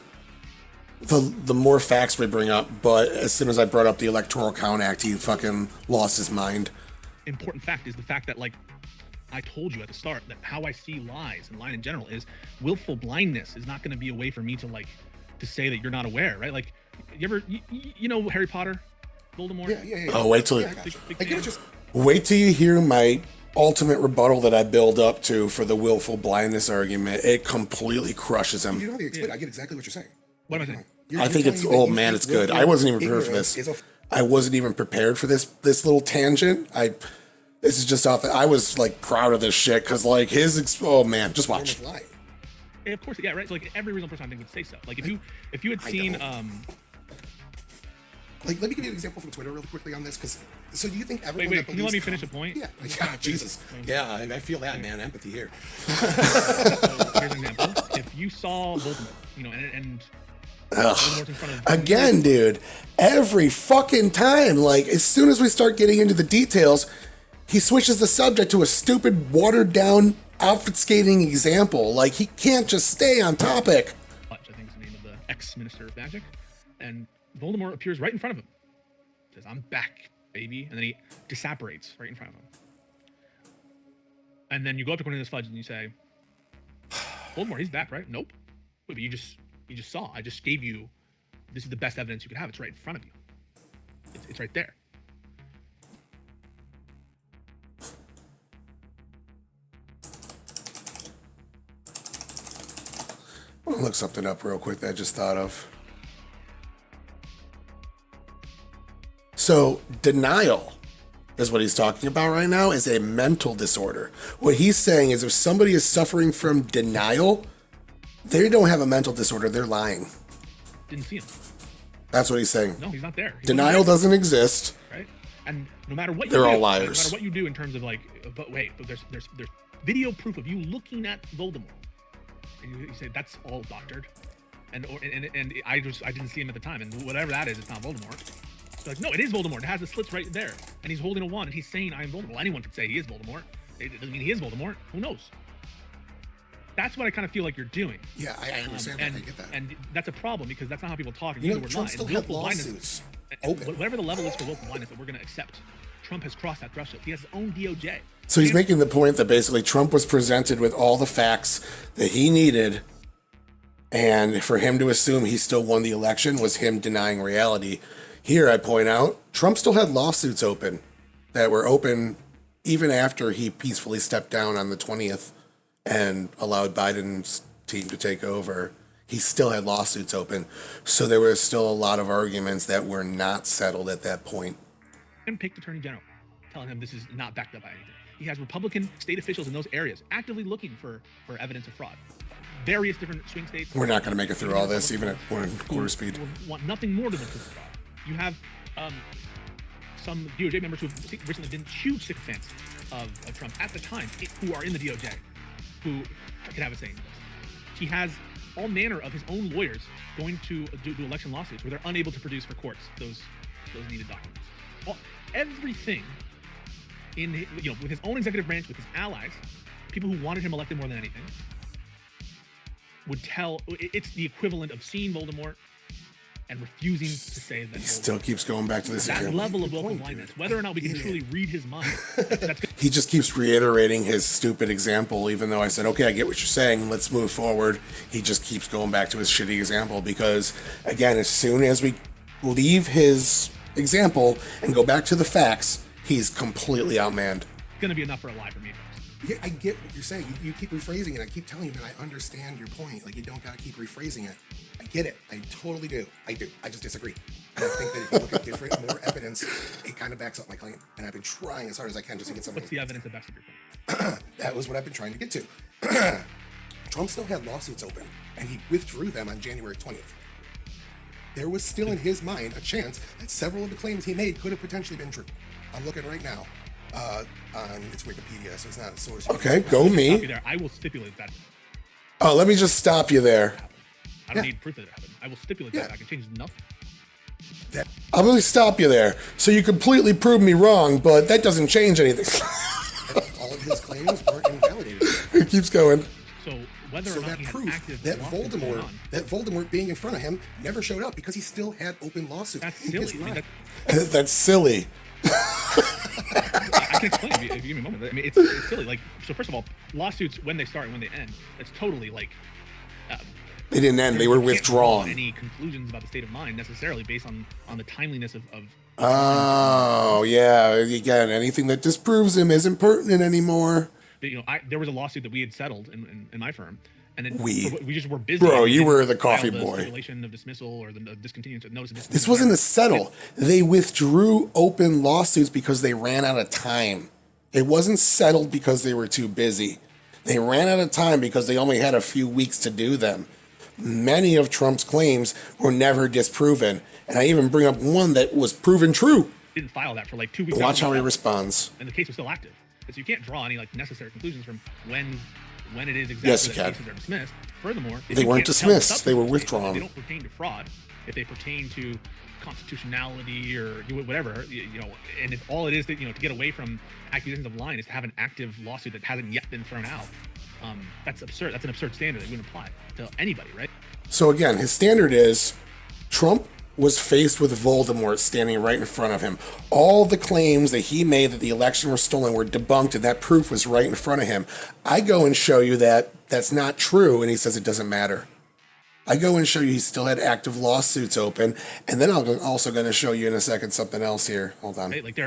facts we bring up, but as soon as I brought up the Electoral Count Act, he fucking lost his mind. Important fact is the fact that, like I told you at the start, that how I see lies and lying in general is willful blindness is not going to be a way for me to say that you're not aware, right? Like, you know Harry Potter, Voldemort? Yeah. Oh, wait till Wait till you hear my ultimate rebuttal that I build up to for the willful blindness argument. It completely crushes him. You don't have to explain. I get exactly what you're saying. What am I saying? I think it's it's good. I wasn't even prepared for this. I wasn't even prepared for this little tangent. This is just off. I was like proud of this shit because like oh man, just watch. Yeah, of course, yeah, right. So, like every reasonable person I think would say so. Like if you had seen like, let me give you an example from Twitter really quickly on this, because so do you think everyone? Wait, can you let me finish a point? Yeah, Jesus. Yeah, I feel that, man. Empathy here. So here's an example. If you saw Voldemort, and again, dude, every fucking time, like as soon as we start getting into the details, he switches the subject to a stupid, watered down, obfuscating example. Like he can't just stay on topic. I think is the name of the ex-minister of magic, and Voldemort appears right in front of him. Says, "I'm back, baby," and then he disapparates right in front of him. And then you go up to Cornelius Fudge and you say, Voldemort, he's back, right? Nope. Wait, but you just saw. I just gave you. This is the best evidence you could have. It's right in front of you. It's right there. I'll look something up real quick that I just thought of. So denial is what he's talking about right now, is a mental disorder. What he's saying is if somebody is suffering from denial, they don't have a mental disorder, they're lying. Didn't see him. That's what he's saying. No, he's not there. Denial doesn't exist. Right? And no matter what you They're do, all liars. no matter what you do in terms of like, but there's video proof of you looking at Voldemort. And you say that's all doctored. And I didn't see him at the time. And whatever that is, it's not Voldemort. So like, no, it is Voldemort. It has the slits right there. And he's holding a wand and he's saying I am Voldemort. Well, anyone could say he is Voldemort. It doesn't mean he is Voldemort. Who knows? That's what I kind of feel like you're doing. Yeah, I understand that. I get that. And that's a problem because that's not how people talk. And You know, the word Trump lie. still And had willful blindness- lawsuits and open. whatever the level is for willful blindness that we're going to accept, Trump has crossed that threshold. He has his own DOJ. So he's making the point that basically Trump was presented with all the facts that he needed, and for him to assume he still won the election was him denying reality. Here, I point out, Trump still had lawsuits open that were open even after he peacefully stepped down on the 20th and allowed Biden's team to take over. He still had lawsuits open. So there were still a lot of arguments that were not settled at that point. And picked Attorney General, telling him this is not backed up by anything. He has Republican state officials in those areas actively looking for evidence of fraud. Various different swing states. We're not going to make it through all this, even at 1.25 speed. Want nothing more than the proof of fraud. You have some DOJ members who have recently been huge sycophants of Trump at the time, who are in the DOJ, who can have a say in this. He has all manner of his own lawyers going to do election lawsuits where they're unable to produce for courts those needed documents. Everything in, with his own executive branch, with his allies, people who wanted him elected more than anything, would tell it's the equivalent of seeing Voldemort and refusing to say that. He still keeps going back to this that example. level of willful blindness, whether or not we can truly read his mind. That's He just keeps reiterating his stupid example, even though I said, okay, I get what you're saying, let's move forward. He just keeps going back to his shitty example because, again, as soon as we leave his example and go back to the facts, he's completely outmanned. going to be enough for a lie for me. Yeah, I get what you're saying. You keep rephrasing it. I keep telling you that I understand your point. Like, you don't got to keep rephrasing it. I get it. I totally do. I do. I just disagree. And I think that if you look at different, more evidence, it kind of backs up my claim. And I've been trying as hard as I can just to get something. What's the evidence that backs up your claim? That was what I've been trying to get to. Trump still had lawsuits open, and he withdrew them on January 20th. There was still in his mind a chance that several of the claims he made could have potentially been true. I'm looking right now on its Wikipedia, so it's not a source. Okay, go Stop you me. there. I will stipulate that. Oh, let me just stop you there. I don't need proof that it happened. I will stipulate that. I can change nothing. I'm going to stop you there. So you completely proved me wrong, but that doesn't change anything. All of his claims weren't invalidated. It keeps going. So whether So or not that he had proof active that lawsuits going Voldemort being in front of him never showed up because he still had open lawsuits. that's in his silly. I mean, mind. That's silly. I can explain it if you give me a moment. I mean, it's silly. Like, so first of all, lawsuits, when they start and when they end, it's totally like They didn't end. They were you can't draw withdrawn. any conclusions about the state of mind necessarily based on the timeliness of Oh, yeah. Again, anything that disproves him isn't pertinent anymore. there was a lawsuit that we had settled in my firm, and then We just were busy. Bro, and you didn't were the file coffee the boy. stipulation of dismissal or the discontinuance of notice of dismissal. This wasn't a settle. They withdrew open lawsuits because they ran out of time. It wasn't settled because they were too busy. They ran out of time because they only had a few weeks to do them. Many of Trump's claims were never disproven. And I even bring up one that was proven true. Didn't file that for like 2 weeks. Watch after how he filed. responds. And the case was still active. And so you can't draw any like necessary conclusions from when it is exactly Yes, you that can. cases are dismissed. Furthermore, if They you weren't can't tell the dismissed. They were substance of the case, withdrawn. They don't pertain to fraud. If they pertain to constitutionality or whatever, and if all it is that to get away from accusations of lying is to have an active lawsuit that hasn't yet been thrown out, that's absurd. That's an absurd standard that wouldn't apply to anybody, right? So again, his standard is Trump was faced with Voldemort standing right in front of him. All the claims that he made that the election was stolen were debunked, and that proof was right in front of him. I go and show you that that's not true, and he says it doesn't matter. I go and show you he still had active lawsuits open, and then I'm also going to show you in a second something else here. Hold on. Right? Like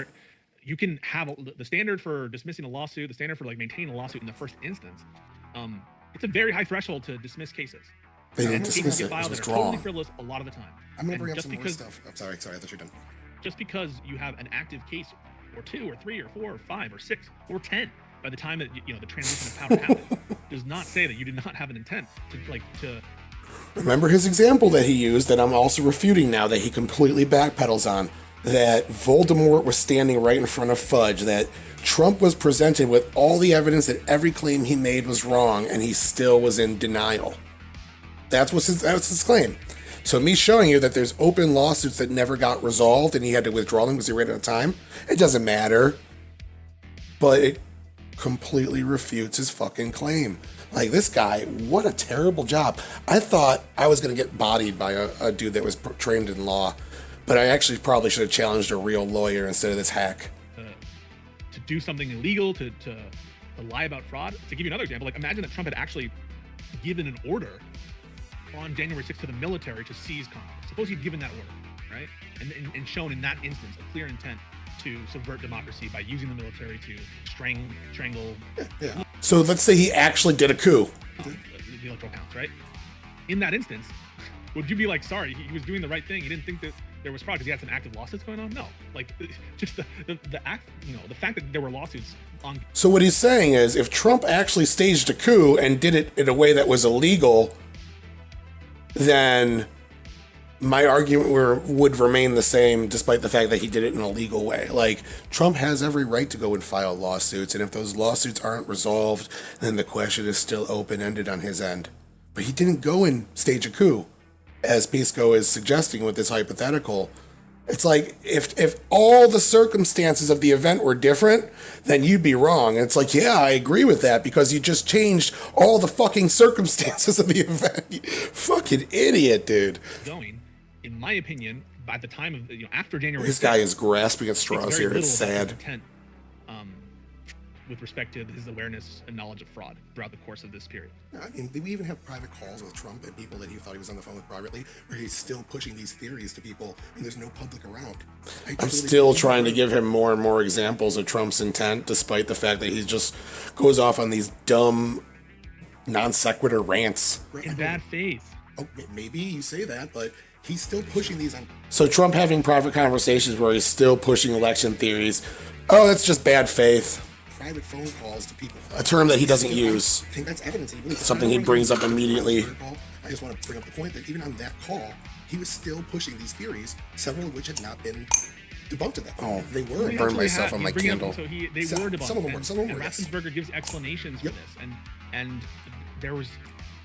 you can have the standard for dismissing a lawsuit, the standard for like maintaining a lawsuit in the first instance. It's a very high threshold to dismiss cases. They didn't dismiss it. It was Totally withdrawn. frivolous a lot of the time. I'm going to bring up some more stuff. I'm sorry. I thought you were done. Just because you have an active case, or 2 or 3 or 4 or 5 or 6 or 10 by the time that the transition of power happens, does not say that you did not have an intent to. Remember his example that he used that I'm also refuting now, that he completely backpedals on, that Voldemort was standing right in front of Fudge, that Trump was presented with all the evidence that every claim he made was wrong, and he still was in denial. That's his claim. So me showing you that there's open lawsuits that never got resolved and he had to withdraw them because he ran out of time, it doesn't matter. But it completely refutes his fucking claim. Like, this guy, what a terrible job. I thought I was going to get bodied by a dude that was trained in law, but I actually probably should have challenged a real lawyer instead of this hack. To do something illegal, to lie about fraud. To give you another example, like, imagine that Trump had actually given an order on January 6th to the military to seize Congress. Suppose he'd given that order, right? And shown in that instance a clear intent to subvert democracy by using the military to strangle. Yeah. So let's say he actually did a coup. The electoral counts, right? In that instance, would you be like, sorry, he was doing the right thing? He didn't think that there was fraud because he had some active lawsuits going on? No. Like, just the act, the fact that there were lawsuits on. So what he's saying is, if Trump actually staged a coup and did it in a way that was illegal, then my argument would remain the same, despite the fact that he did it in a legal way. Like, Trump has every right to go and file lawsuits, and if those lawsuits aren't resolved, then the question is still open-ended on his end. But he didn't go and stage a coup, as Pisco is suggesting with this hypothetical. It's like, if all the circumstances of the event were different, then you'd be wrong. And it's like, yeah, I agree with that, because you just changed all the fucking circumstances of the event. You fucking idiot, dude. In my opinion, by the time of after January, this guy is grasping at straws here. It's sad. Intent, with respect to his awareness and knowledge of fraud throughout the course of this period. I mean, we even have private calls with Trump and people that he thought he was on the phone with privately, where he's still pushing these theories to people, and there's no public around. I'm still trying to give him more and more examples of Trump's intent, despite the fact that he just goes off on these dumb, non sequitur rants. In bad faith. Oh, maybe you say that, but he's still pushing these on. So Trump having private conversations where he's still pushing election theories. Oh, that's just bad faith. Private phone calls to people. A term that he doesn't use. I think that's evidence. Something he brings up immediately. I just want to bring up the point that even on that call, he was still pushing these theories, several of which had not been debunked at that point. They were. I burned myself on my candle. So they were debunked. Some of them were. Some of them were. Raffensperger gives explanations for this, and there was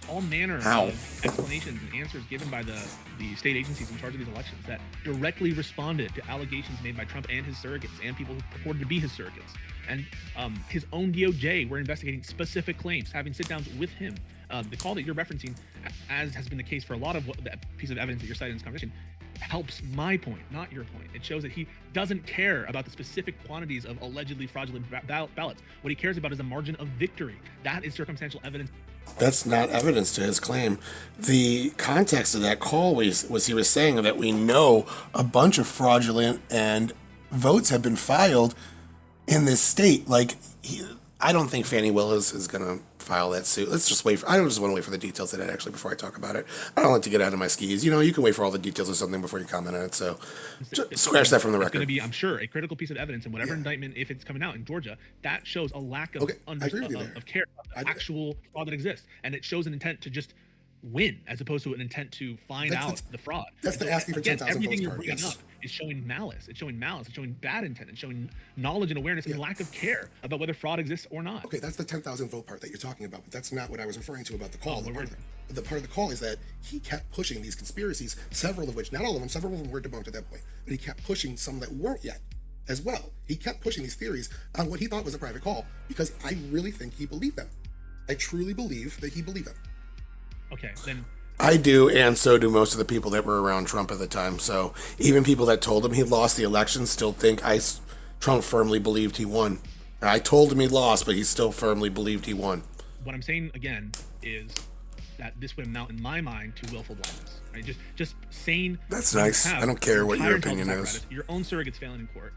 all manner of explanations and answers given by the state agencies in charge of these elections that directly responded to allegations made by Trump and his surrogates and people who purported to be his surrogates. And his own DOJ were investigating specific claims, having sit-downs with him. The call that you're referencing, as has been the case for a lot of the piece of evidence that you're citing in this conversation, helps my point, not your point. It shows that he doesn't care about the specific quantities of allegedly fraudulent ballots. What he cares about is a margin of victory. That is circumstantial evidence. That's not evidence to his claim. The context of that call was he was saying that we know a bunch of fraudulent and votes have been filed in this state. Like, I don't think Fannie Willis is going to file that suit. Let's just wait. I don't just want to wait for the details of it, actually, before I talk about it. I don't like to get out of my skis. You can wait for all the details of something before you comment on it. So just scratch that from the record. It's going to be, I'm sure, a critical piece of evidence in whatever indictment, if it's coming out in Georgia, that shows a lack of care about the actual fraud that exists. And it shows an intent to just win, as opposed to an intent to find out the fraud. That's the asking for 10,000 votes. Everything you're bringing up is showing malice. It's showing malice. It's showing bad intent. It's showing knowledge and awareness and lack of care about whether fraud exists or not. Okay, that's the 10,000 vote part that you're talking about, but that's not what I was referring to about the call. The part of the call is that he kept pushing these conspiracies, several of which, not all of them, several of them were debunked at that point, but he kept pushing some that weren't yet as well. He kept pushing these theories on what he thought was a private call, because I really think he believed them. I truly believe that he believed them. Okay, then I do, and so do most of the people that were around Trump at the time. So even people that told him he lost the election still think Trump firmly believed he won. I told him he lost, but he still firmly believed he won. What I'm saying again is that this would amount in my mind to willful blindness. Right? Just saying. That's nice. I don't care what your opinion is. Your own surrogates failing in court.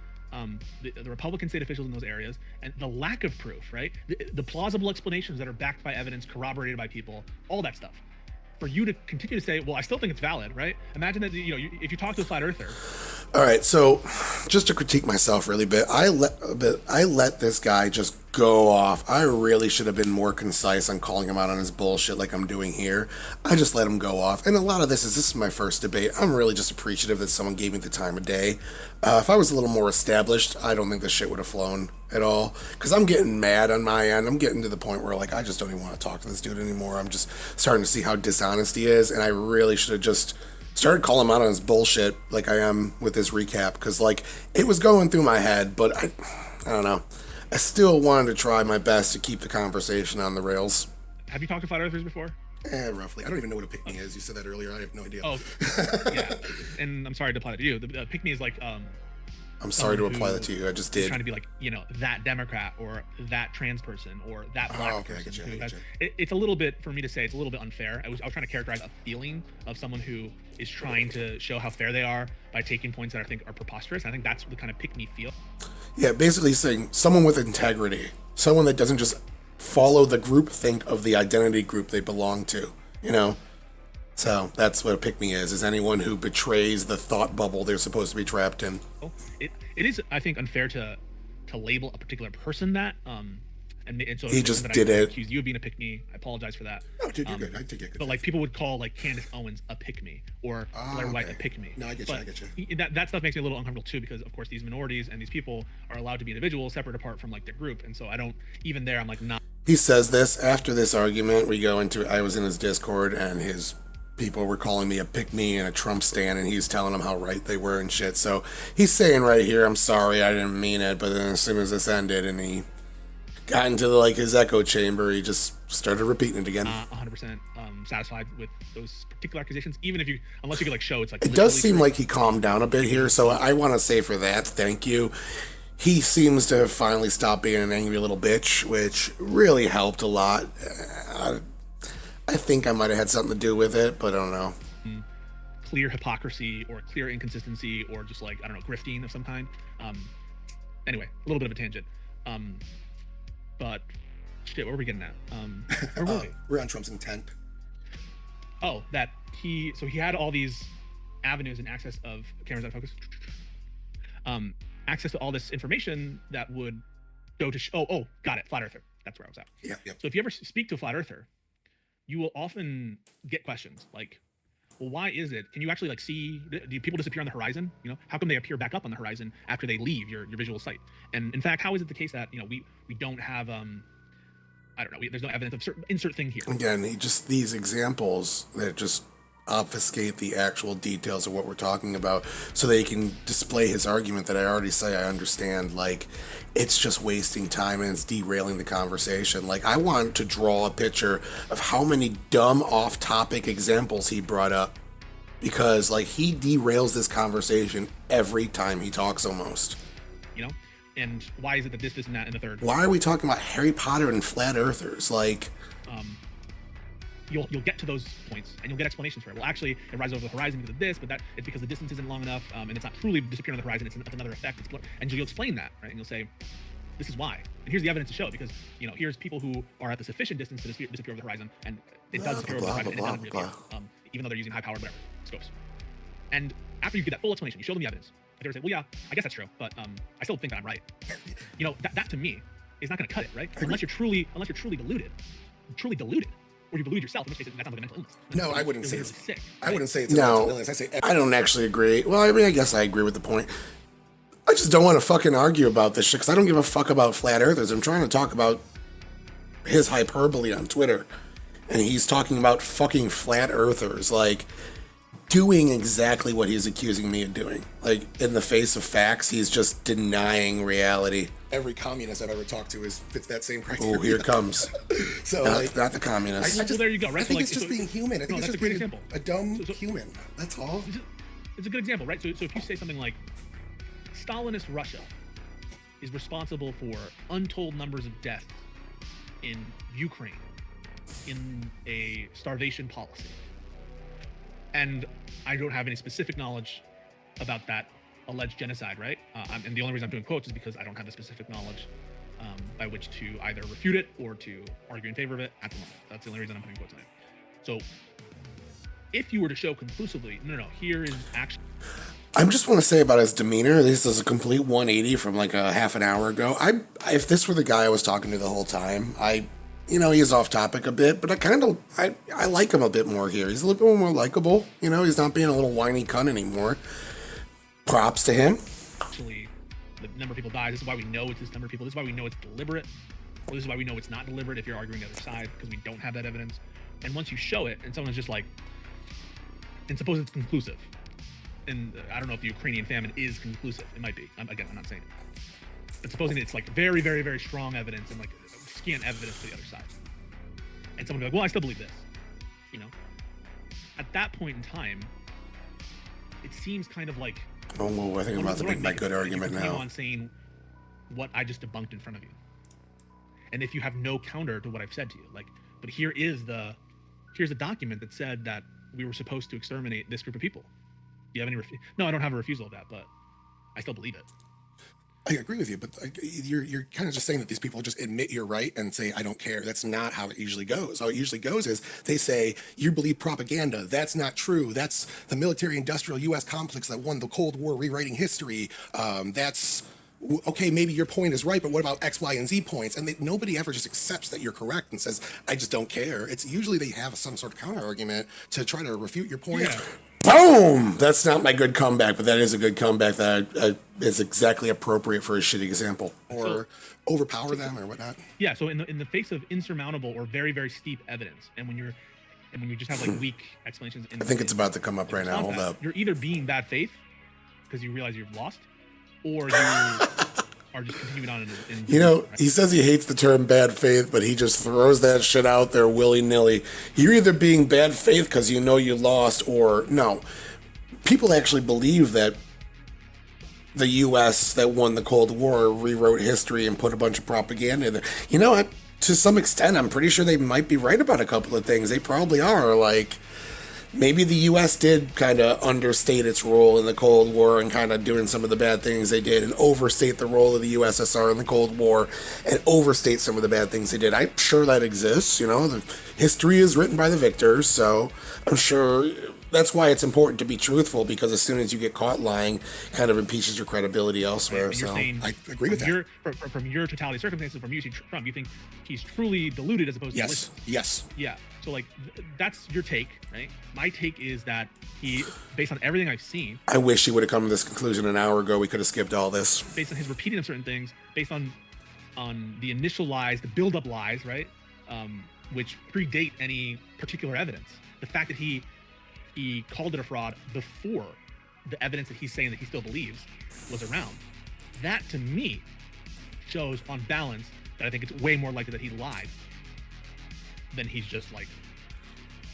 The Republican state officials in those areas, and the lack of proof, right? The plausible explanations that are backed by evidence, corroborated by people, all that stuff. For you to continue to say, well, I still think it's valid, right? Imagine that, if you talk to a flat earther. All right, so just to critique myself really bit, I let this guy just go off. I really should have been more concise on calling him out on his bullshit like I'm doing here. I just let him go off. And a lot of this is my first debate. I'm really just appreciative that someone gave me the time of day. If I was a little more established, I don't think this shit would have flown at all. Because I'm getting mad on my end. I'm getting to the point where, like, I just don't even want to talk to this dude anymore. I'm just starting to see how dishonest he is. And I really should have just started calling him out on his bullshit like I am with this recap. Because, like, it was going through my head. But I don't know. I still wanted to try my best to keep the conversation on the rails. Have you talked to flat earthers before? Roughly. I don't even know what a pick-me is. You said that earlier. I have no idea. Oh, yeah. And I'm sorry to apply that to you. The pick-me is like... I'm sorry to apply that to you. I just did. Trying to be like, that Democrat or that trans person or that black person. It's a little bit, for me to say, it's a little bit unfair. I was trying to characterize a feeling of someone who is trying to show how fair they are by taking points that I think are preposterous. I think that's the kind of pick-me feel. Yeah, basically saying someone with integrity, someone that doesn't just follow the group think of the identity group they belong to, So that's what a pick-me is anyone who betrays the thought bubble they're supposed to be trapped in. It is, I think, unfair to label a particular person that, and so he just did it. Accuse you of being a pick-me. I apologize for that. Oh, dude, you're good. I take it. But like people would call like Candace Owens a pick-me or Blair White a pick-me. No, I get you. That stuff makes me a little uncomfortable too, because of course these minorities and these people are allowed to be individuals separate apart from like their group, and so I don't even there. I'm like not. He says this after this argument. We go into. I was in his Discord and his people were calling me a pick-me and a Trump stan, and he's telling them how right they were and shit. So he's saying right here, I'm sorry, I didn't mean it. But then as soon as this ended and he got into like his echo chamber, he just started repeating it again. 100% satisfied with those particular accusations, even if unless you could like show it's like. It does seem like he calmed down a bit here, so I want to say for that, thank you. He seems to have finally stopped being an angry little bitch, which really helped a lot. I think I might have had something to do with it, but I don't know. Clear hypocrisy or clear inconsistency or just like, I don't know, grifting of some kind. Anyway, a little bit of a tangent. But shit, what were we getting at? Where were we? We're on Trump's intent. Oh, that he had all these avenues and access of cameras out of focus. Access to all this information that would go to got it, flat earther. That's where I was at. Yeah. So if you ever speak to a flat earther, you will often get questions like, well, why is it? Can you actually like see? Do people disappear on the horizon? How come they appear back up on the horizon after they leave your visual sight? And in fact, how is it the case that we don't have I don't know. There's no evidence of certain insert thing here. Again, these examples that just obfuscate the actual details of what we're talking about, so they can display his argument that I already say I understand. Like, it's just wasting time and it's derailing the conversation. Like, I want to draw a picture of how many dumb off-topic examples he brought up, because like he derails this conversation every time he talks almost. And why is it that this and that and the third? Why are we talking about Harry Potter and flat earthers? Like, you'll get to those points and you'll get explanations for it. Well, actually, it rises over the horizon because of this, but it's because the distance isn't long enough, and it's not truly disappearing on the horizon. It's another effect. And you'll explain that, right? And you'll say, this is why. And here's the evidence to show, because here's people who are at the sufficient distance to disappear over the horizon, and it does disappear over the horizon, and it doesn't reappear, even though they're using high powered whatever scopes. And after you get that full explanation, you show them the evidence. They would say, well, yeah, I guess that's true, but I still think that I'm right. That to me is not going to cut it, right? Unless you're truly deluded, or you delude yourself, in which case that sounds like a mental illness. No, I wouldn't say it's sick. I wouldn't say it's a mental illness. I don't actually agree. Well, I mean, I guess I agree with the point. I just don't want to fucking argue about this shit, because I don't give a fuck about flat earthers. I'm trying to talk about his hyperbole on Twitter, and he's talking about fucking flat earthers, like, doing exactly what he's accusing me of doing. Like, in the face of facts, he's just denying reality. every communist I've ever talked to fits that same criteria. Oh, here it comes. So not the communists. Well, there you go, right? I think So, it's just being human. I think it's that's just a great being example. a dumb human. That's all. It's a good example, right? So if you say something like Stalinist Russia is responsible for untold numbers of deaths in Ukraine in a starvation policy, and I don't have any specific knowledge about that alleged genocide, right? And the only reason I'm doing quotes is because I don't have the specific knowledge by which to either refute it or to argue in favor of it at the moment. That's the only reason I'm putting quotes on it. So if you were to show conclusively, no, here is actually... I just want to say about his demeanor, this is a complete 180 from like a half an hour ago. If this were the guy I was talking to the whole time, he's off topic a bit, but I like him a bit more here. He's a little bit more likable. He's not being a little whiny cunt anymore. Props to him. Actually, the number of people dies. This is why we know it's this number of people. This is why we know it's deliberate. Or this is why we know it's not deliberate if you're arguing the other side, because we don't have that evidence. And once you show it, and someone's just like, and suppose it's conclusive. And I don't know if the Ukrainian famine is conclusive. It might be. I'm not saying it. But supposing it's like very, very, very strong evidence and like scant evidence to the other side. And someone would be like, well, I still believe this. At that point in time, it seems kind of like... I think I'm about to make my good argument now. On saying what I just debunked in front of you. And if you have no counter to what I've said to you, but here's the document that said that we were supposed to exterminate this group of people. Do you have any No, I don't have a refusal of that, but I still believe it. I agree with you, but you're kind of just saying that these people just admit you're right and say, I don't care. That's not how it usually goes. How it usually goes is they say, you believe propaganda. That's not true. That's the military-industrial U.S. complex that won the Cold War rewriting history. That's... Okay, maybe your point is right, but what about X, Y, and Z points? And nobody ever just accepts that you're correct and says, I just don't care. It's usually they have some sort of counter argument to try to refute your point. Yeah. Boom! That's not my good comeback, but that is a good comeback that is exactly appropriate for a shitty example. Or overpower them or whatnot. Yeah, so in the face of insurmountable or very, very steep evidence, and when you just have like weak explanations... I think it's about to come up right now. Hold up. You're either being bad faith because you realize you've lost, or you are just continuing on he says he hates the term bad faith, but he just throws that shit out there willy-nilly. You're either being bad faith because you know you lost, or no. People actually believe that the U.S. that won the Cold War rewrote history and put a bunch of propaganda in there. You know what? To some extent, I'm pretty sure they might be right about a couple of things. They probably are, maybe the U.S. did kind of understate its role in the Cold War and kind of doing some of the bad things they did, and overstate the role of the USSR in the Cold War and overstate some of the bad things they did. I'm sure that exists. The history is written by the victors, so I'm sure that's why it's important to be truthful, because as soon as you get caught lying, kind of impeaches your credibility elsewhere. And so I agree with that. From your totality of circumstances, from you see Trump, you think he's truly deluded as opposed to yes. Yeah. So that's your take, right? My take is that he, based on everything I've seen... I wish he would have come to this conclusion an hour ago. We could have skipped all this. Based on his repeating of certain things, based on the initial lies, the build-up lies, right? Which predate any particular evidence. The fact that he called it a fraud before the evidence that he's saying that he still believes was around. That, to me, shows on balance that I think it's way more likely that he lied than he's just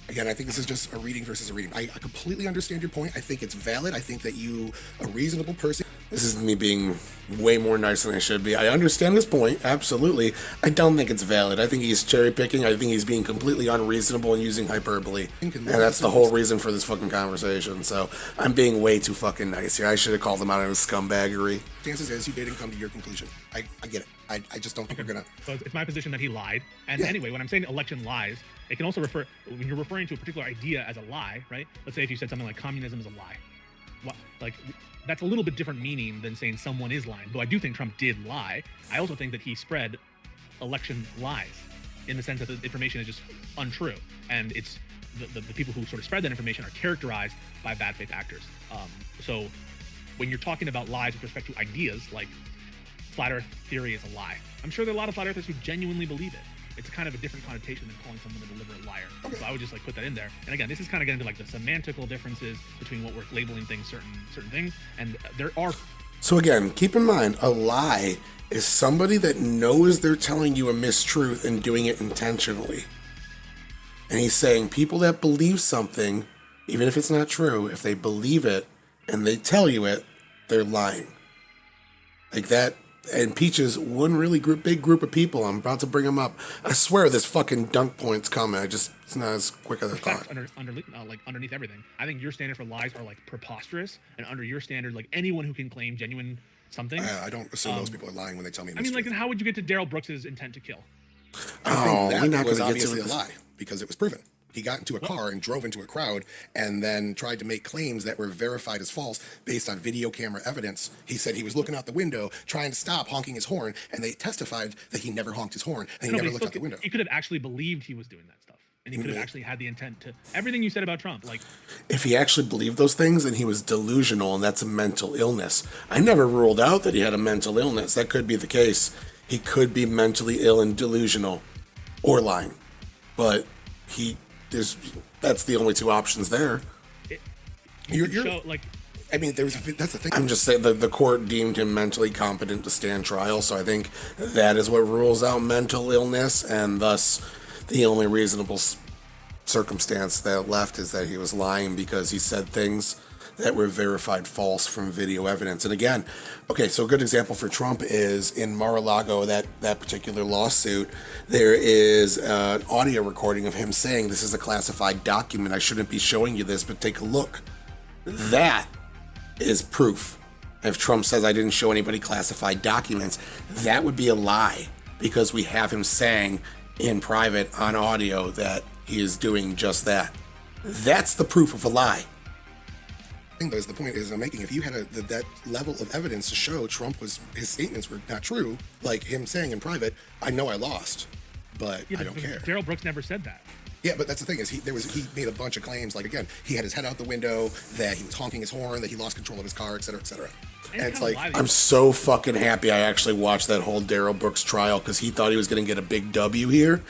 Again, I think this is just a reading versus a reading. I completely understand your point. I think it's valid. I think that a reasonable person... This is me being way more nice than I should be. I understand his point, absolutely. I don't think it's valid. I think he's cherry picking. I think he's being completely unreasonable and using hyperbole. And that's the whole reason for this fucking conversation. So I'm being way too fucking nice here. I should have called him out on his scumbaggery. Chances is you didn't come to your conclusion. I get it. I just don't think we're gonna... So it's my position that he lied. And anyway, when I'm saying election lies, it can also refer... When you're referring to a particular idea as a lie, right? Let's say if you said something like communism is a lie. That's a little bit different meaning than saying someone is lying. Though I do think Trump did lie. I also think that he spread election lies in the sense that the information is just untrue. And it's the people who sort of spread that information are characterized by bad faith actors. So when you're talking about lies with respect to ideas, like flat earth theory is a lie, I'm sure there are a lot of flat earthers who genuinely believe it. It's kind of a different connotation than calling someone a deliberate liar. Okay. So I would just put that in there. And again, this is kind of getting into the semantical differences between what we're labeling things, certain things. And there are So again, keep in mind, a lie is somebody that knows they're telling you a mistruth and doing it intentionally. And he's saying people that believe something, even if it's not true, if they believe it and they tell you it, they're lying. Like that impeaches one really big group of people. I'm about to bring them up. I swear this fucking dunk point's coming. It's not as quick as I thought. Underneath everything, I think your standard for lies are like preposterous, and under your standard, like anyone who can claim genuine something. I don't assume those people are lying when they tell me. I mean, like, then how would you get to Daryl Brooks's intent to kill? I think that was obviously a lie because it was proven. He got into a car and drove into a crowd and then tried to make claims that were verified as false based on video camera evidence. He said he was looking out the window trying to stop honking his horn, and they testified that he never honked his horn and he never looked out the window. He could have actually believed he was doing that stuff, and he could have actually had the intent to. Everything you said about Trump, like, if he actually believed those things, then he was delusional, and that's a mental illness. I never ruled out that he had a mental illness. That could be the case. He could be mentally ill and delusional, or lying, but that's the only two options there. I mean, that's the thing. I'm just saying the court deemed him mentally competent to stand trial, so I think that is what rules out mental illness, and thus the only reasonable circumstance that left is that he was lying because he said things that were verified false from video evidence. And again, okay, so a good example for Trump is in Mar-a-Lago, that particular lawsuit, there is an audio recording of him saying, "This is a classified document. I shouldn't be showing you this, but take a look." That is proof. If Trump says, "I didn't show anybody classified documents," that would be a lie because we have him saying in private on audio that he is doing just that. That's the proof of a lie. I think that's the point is I'm making. If you had that level of evidence to show his statements were not true, like him saying in private, "I know I lost, but I don't care." Daryl Brooks never said that. Yeah, but that's the thing is he made a bunch of claims. Like again, he had his head out the window, that he was honking his horn, that he lost control of his car, et cetera, et cetera. And it's like, I'm so fucking happy I actually watched that whole Daryl Brooks trial because he thought he was going to get a big W here.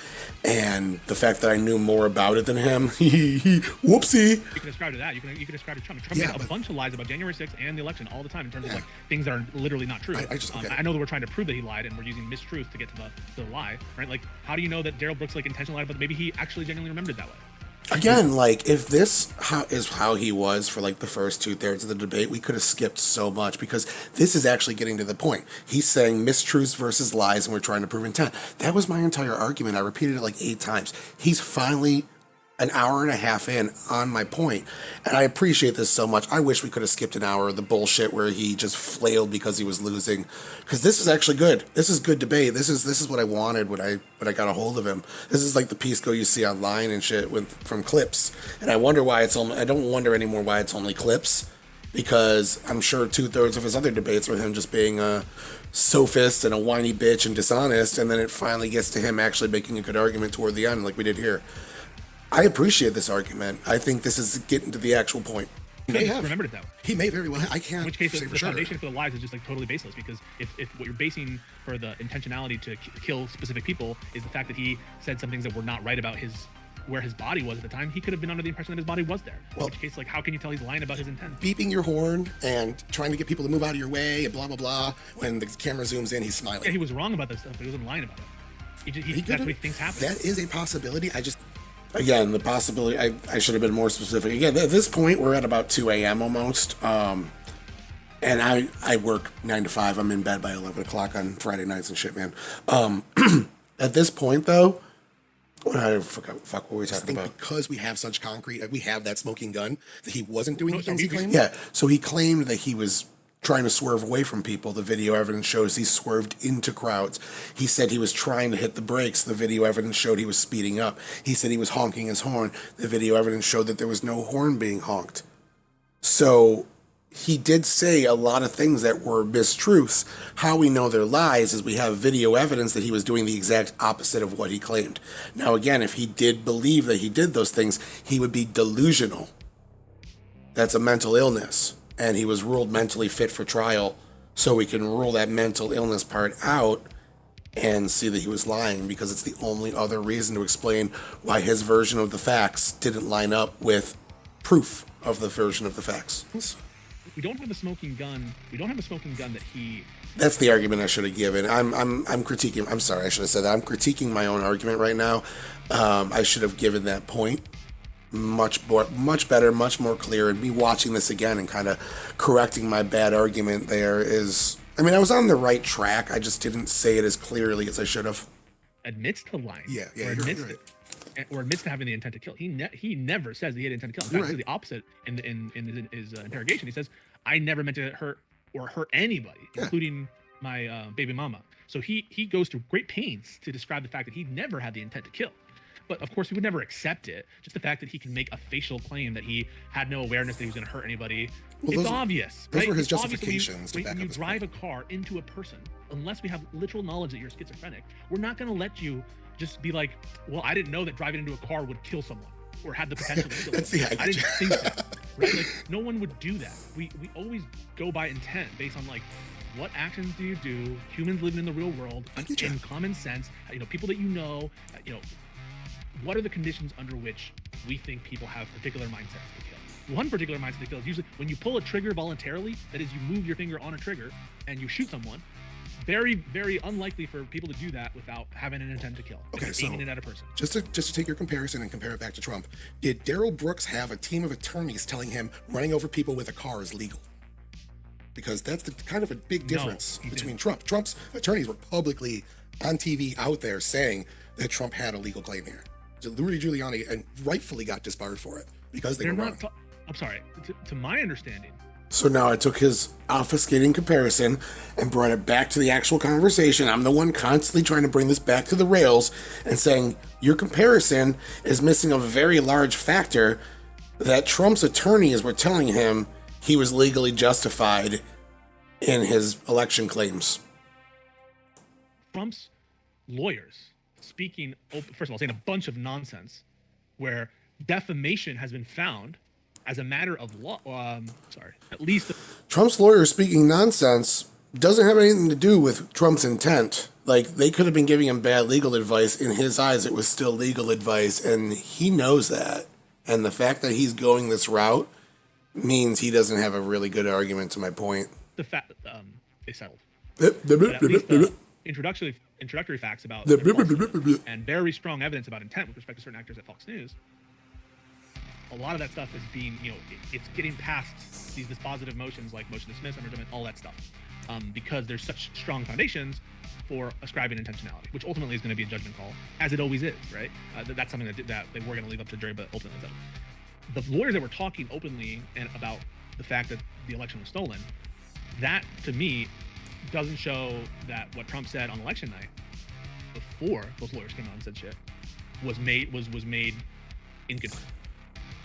And the fact that I knew more about it than him, whoopsie. You can ascribe to that. You can ascribe to Trump. Trump made a bunch of lies about January 6th and the election all the time in terms of like things that are literally not true. I know that we're trying to prove that he lied and we're using mistruth to get to the lie, right? Like, how do you know that Daryl Brooks like intentionally lied, but maybe he actually genuinely remembered that way? Again, like, if this is how he was for like the first 2/3 of the debate, we could have skipped so much because this is actually getting to the point. He's saying mistruths versus lies, and we're trying to prove intent. That was my entire argument. I repeated it like 8 times. He's finally an hour and a half in on my point, and I appreciate this so much. I wish we could have skipped an hour of the bullshit where he just flailed because he was losing, because this is actually good. This is good debate. This is what I wanted when I got a hold of him. This is like the Pisco you see online and shit from clips, and I wonder why I don't wonder anymore why it's only clips, because I'm sure 2/3 of his other debates were him just being a sophist and a whiny bitch and dishonest, and then it finally gets to him actually making a good argument toward the end like we did here. I appreciate this argument. I think this is getting to the actual point. He may have remembered it that way. He may very well. I can't. In which case, say the for sure. foundation for the lies is just like totally baseless, because if what you're basing for the intentionality to kill specific people is the fact that he said some things that were not right about where his body was at the time, he could have been under the impression that his body was there. In which case, like, how can you tell he's lying about his intent? Beeping your horn and trying to get people to move out of your way and blah blah blah. When the camera zooms in, he's smiling. Yeah, he was wrong about this stuff, but he wasn't lying about it. That's what he thinks happened. That is a possibility. Again, the possibility, I should have been more specific. Again, at this point, we're at about 2 a.m. almost. And I work 9 to 5. I'm in bed by 11 o'clock on Friday nights and shit, man. At this point, though, I forgot what we were talking about. Because we have such concrete, we have that smoking gun, that he wasn't doing the things he claimed? Yeah, so he claimed that he was trying to swerve away from people. The video evidence shows he swerved into crowds. He said he was trying to hit the brakes. The video evidence showed he was speeding up. He said he was honking his horn. The video evidence showed that there was no horn being honked. So he did say a lot of things that were mistruths. How we know they're lies is we have video evidence that he was doing the exact opposite of what he claimed. Now, again, if he did believe that he did those things, he would be delusional. That's a mental illness. And he was ruled mentally fit for trial, so we can rule that mental illness part out and see that he was lying, because it's the only other reason to explain why his version of the facts didn't line up with proof of the version of the facts. we don't have a smoking gun. We don't have a smoking gun that he. That's the argument I should have given. I'm critiquing. I'm sorry, I should have said that. I'm critiquing my own argument right now. I should have given that point much better, much more clear. And me watching this again and kind of correcting my bad argument there is. I mean, I was on the right track. I just didn't say it as clearly as I should have. Admits to lying. Yeah, or admits or admits to having the intent to kill. He never says that he had intent to kill. In fact, the opposite in his interrogation. He says, "I never meant to hurt anybody, including my baby mama." So he goes to great pains to describe the fact that he never had the intent to kill. But of course, he would never accept it. Just the fact that he can make a facial claim that he had no awareness that he was going to hurt anybody. Well, it's obvious. Those right? were his It's obvious justifications when to back you up his drive point. a car into a person, unless we have literal knowledge that you're schizophrenic, we're not going to let you just be like, well, I didn't know that driving into a car would kill someone or had the potential to kill That's someone. the I didn't think that. Right? Like, no one would do that. We always go by intent based on like, what actions do you do? Humans living in the real world, in common sense, people that what are the conditions under which we think people have particular mindsets to kill? One particular mindset to kill is usually when you pull a trigger voluntarily, that is, you move your finger on a trigger and you shoot someone. Very, very unlikely for people to do that without having an intent to kill. Okay, so aiming it at a person. Just to take your comparison and compare it back to Trump, did Daryl Brooks have a team of attorneys telling him running over people with a car is legal? Because that's the kind of a big difference between Trump. Trump's attorneys were publicly on TV out there saying that Trump had a legal claim here. Rudy Giuliani and rightfully got disbarred for it because they were wrong. I'm sorry. To my understanding. So now I took his obfuscating comparison and brought it back to the actual conversation. I'm the one constantly trying to bring this back to the rails and saying your comparison is missing a very large factor that Trump's attorneys were telling him he was legally justified in his election claims. Trump's lawyers speaking, first of all, saying a bunch of nonsense where defamation has been found as a matter of law. At least Trump's lawyer speaking nonsense doesn't have anything to do with Trump's intent. Like, they could have been giving him bad legal advice. In his eyes, it was still legal advice, and he knows that. And the fact that he's going this route means he doesn't have a really good argument to my point. The fact they settled. But at least the introductory facts about and very strong evidence about intent with respect to certain actors at Fox News. A lot of that stuff is being, it's getting past these dispositive motions like motion to dismiss, underjudgment, all that stuff, because there's such strong foundations for ascribing intentionality, which ultimately is going to be a judgment call, as it always is, right? That's something that they were going to leave up to the jury, but ultimately it's up. The lawyers that were talking openly and about the fact that the election was stolen, that to me doesn't show that what Trump said on election night, before those lawyers came out and said shit, was made in good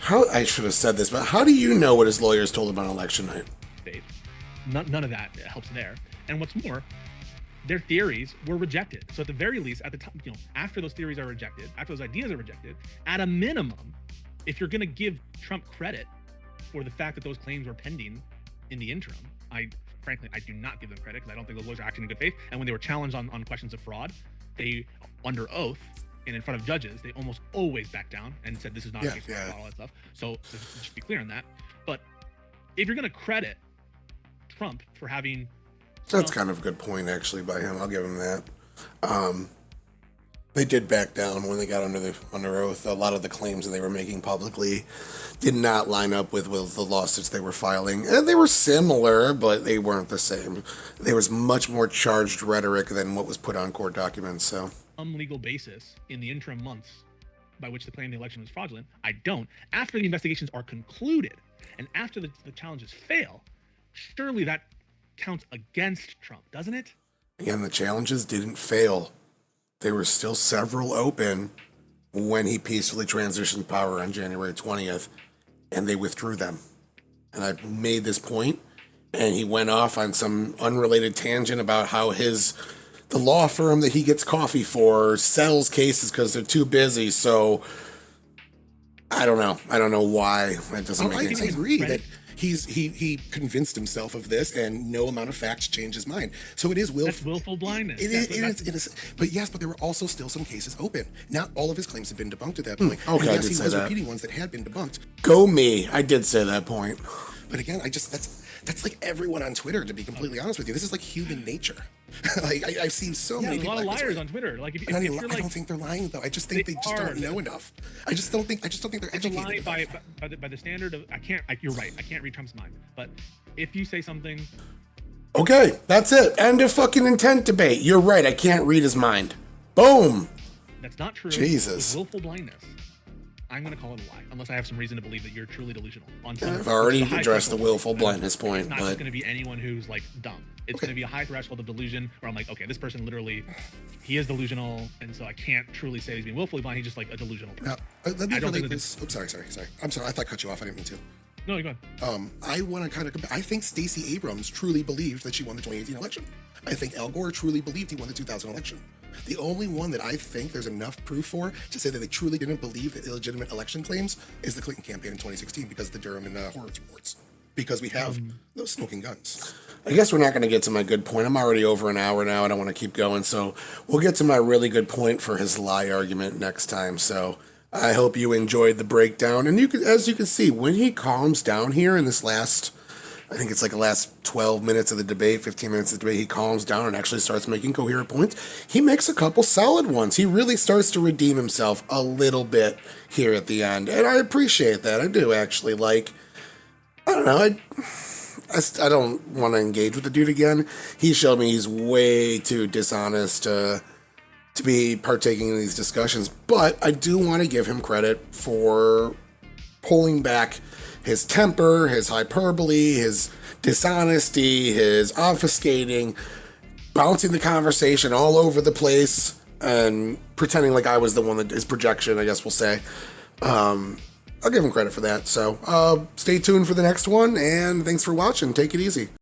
How I should have said this, but how do you know what his lawyers told him on election night? faith. None of that helps there. And what's more, their theories were rejected. So at the very least, at the time, after those theories are rejected, after those ideas are rejected, at a minimum, if you're going to give Trump credit for the fact that those claims were pending in the interim, frankly, I do not give them credit because I don't think those lawyers are acting in good faith. And when they were challenged on questions of fraud, they, under oath and in front of judges, they almost always backed down and said this is not a case for fraud, all that stuff. So just be clear on that. But if you're going to credit Trump for having... That's kind of a good point, actually, by him. I'll give him that. They did back down when they got under oath. A lot of the claims that they were making publicly did not line up with the lawsuits they were filing. And they were similar, but they weren't the same. There was much more charged rhetoric than what was put on court documents. So, legal basis in the interim months by which to claim the election was fraudulent. I don't. After the investigations are concluded and after the challenges fail, surely that counts against Trump, doesn't it? Again, the challenges didn't fail. There were still several open when he peacefully transitioned power on January 20th, and they withdrew them. And I made this point, and he went off on some unrelated tangent about how the law firm that he gets coffee for settles cases because they're too busy. So I don't know. I don't know why that doesn't make any sense. I agree that he convinced himself of this, and no amount of facts changed his mind. So it is That's willful blindness. It is. But yes, but there were also still some cases open. Not all of his claims had been debunked at that point. Okay, and yes, I did he say was that. repeating ones that had been debunked. Go me. I did say that point. But again, that's like everyone on Twitter, to be completely honest with you. This is like human nature. Like I've seen so many There's a people lot of act this liars way. on Twitter. Like if And I you're don't like, think they're lying though. I just think they just are. don't know enough. I just don't think they're it's a educated lie enough. by the standard of you're right. I can't read Trump's mind. But if you say something, Okay, that's it. End of fucking intent debate. You're right. I can't read his mind. Boom. that's not true. Jesus. With willful blindness, I'm going to call it a lie, unless I have some reason to believe that you're truly delusional. On some, I've already which is a high addressed the threshold. willful blindness point, It's not but just going to be anyone who's like dumb. It's going to be a high threshold of delusion where I'm like, okay, this person literally, he is delusional, and so I can't truly say he's being willfully blind. He's just like a delusional person. Now, let me I don't relate think this. Oh, sorry. I'm sorry. I thought I cut you off. I didn't mean to. No, you go ahead. I want to kind of. I think Stacey Abrams truly believed that she won the 2018 election. I think Al Gore truly believed he won the 2000 election. The only one that I think there's enough proof for to say that they truly didn't believe the illegitimate election claims is the Clinton campaign in 2016 because of the Durham and Horowitz reports. Because we have those smoking guns. I guess we're not going to get to my good point. I'm already over an hour now. I don't want to keep going. So we'll get to my really good point for his lie argument next time. So I hope you enjoyed the breakdown. And as you can see, when he calms down here in this last, I think it's like the last 12 minutes of the debate, 15 minutes of the debate, he calms down and actually starts making coherent points. He makes a couple solid ones. He really starts to redeem himself a little bit here at the end. And I appreciate that. I do actually. Like, I don't know. I don't want to engage with the dude again. He showed me he's way too dishonest to be partaking in these discussions. But I do want to give him credit for pulling back his temper, his hyperbole, his dishonesty, his obfuscating, bouncing the conversation all over the place, and pretending like I was the one that his projection, I guess we'll say. I'll give him credit for that. So stay tuned for the next one, and thanks for watching. Take it easy.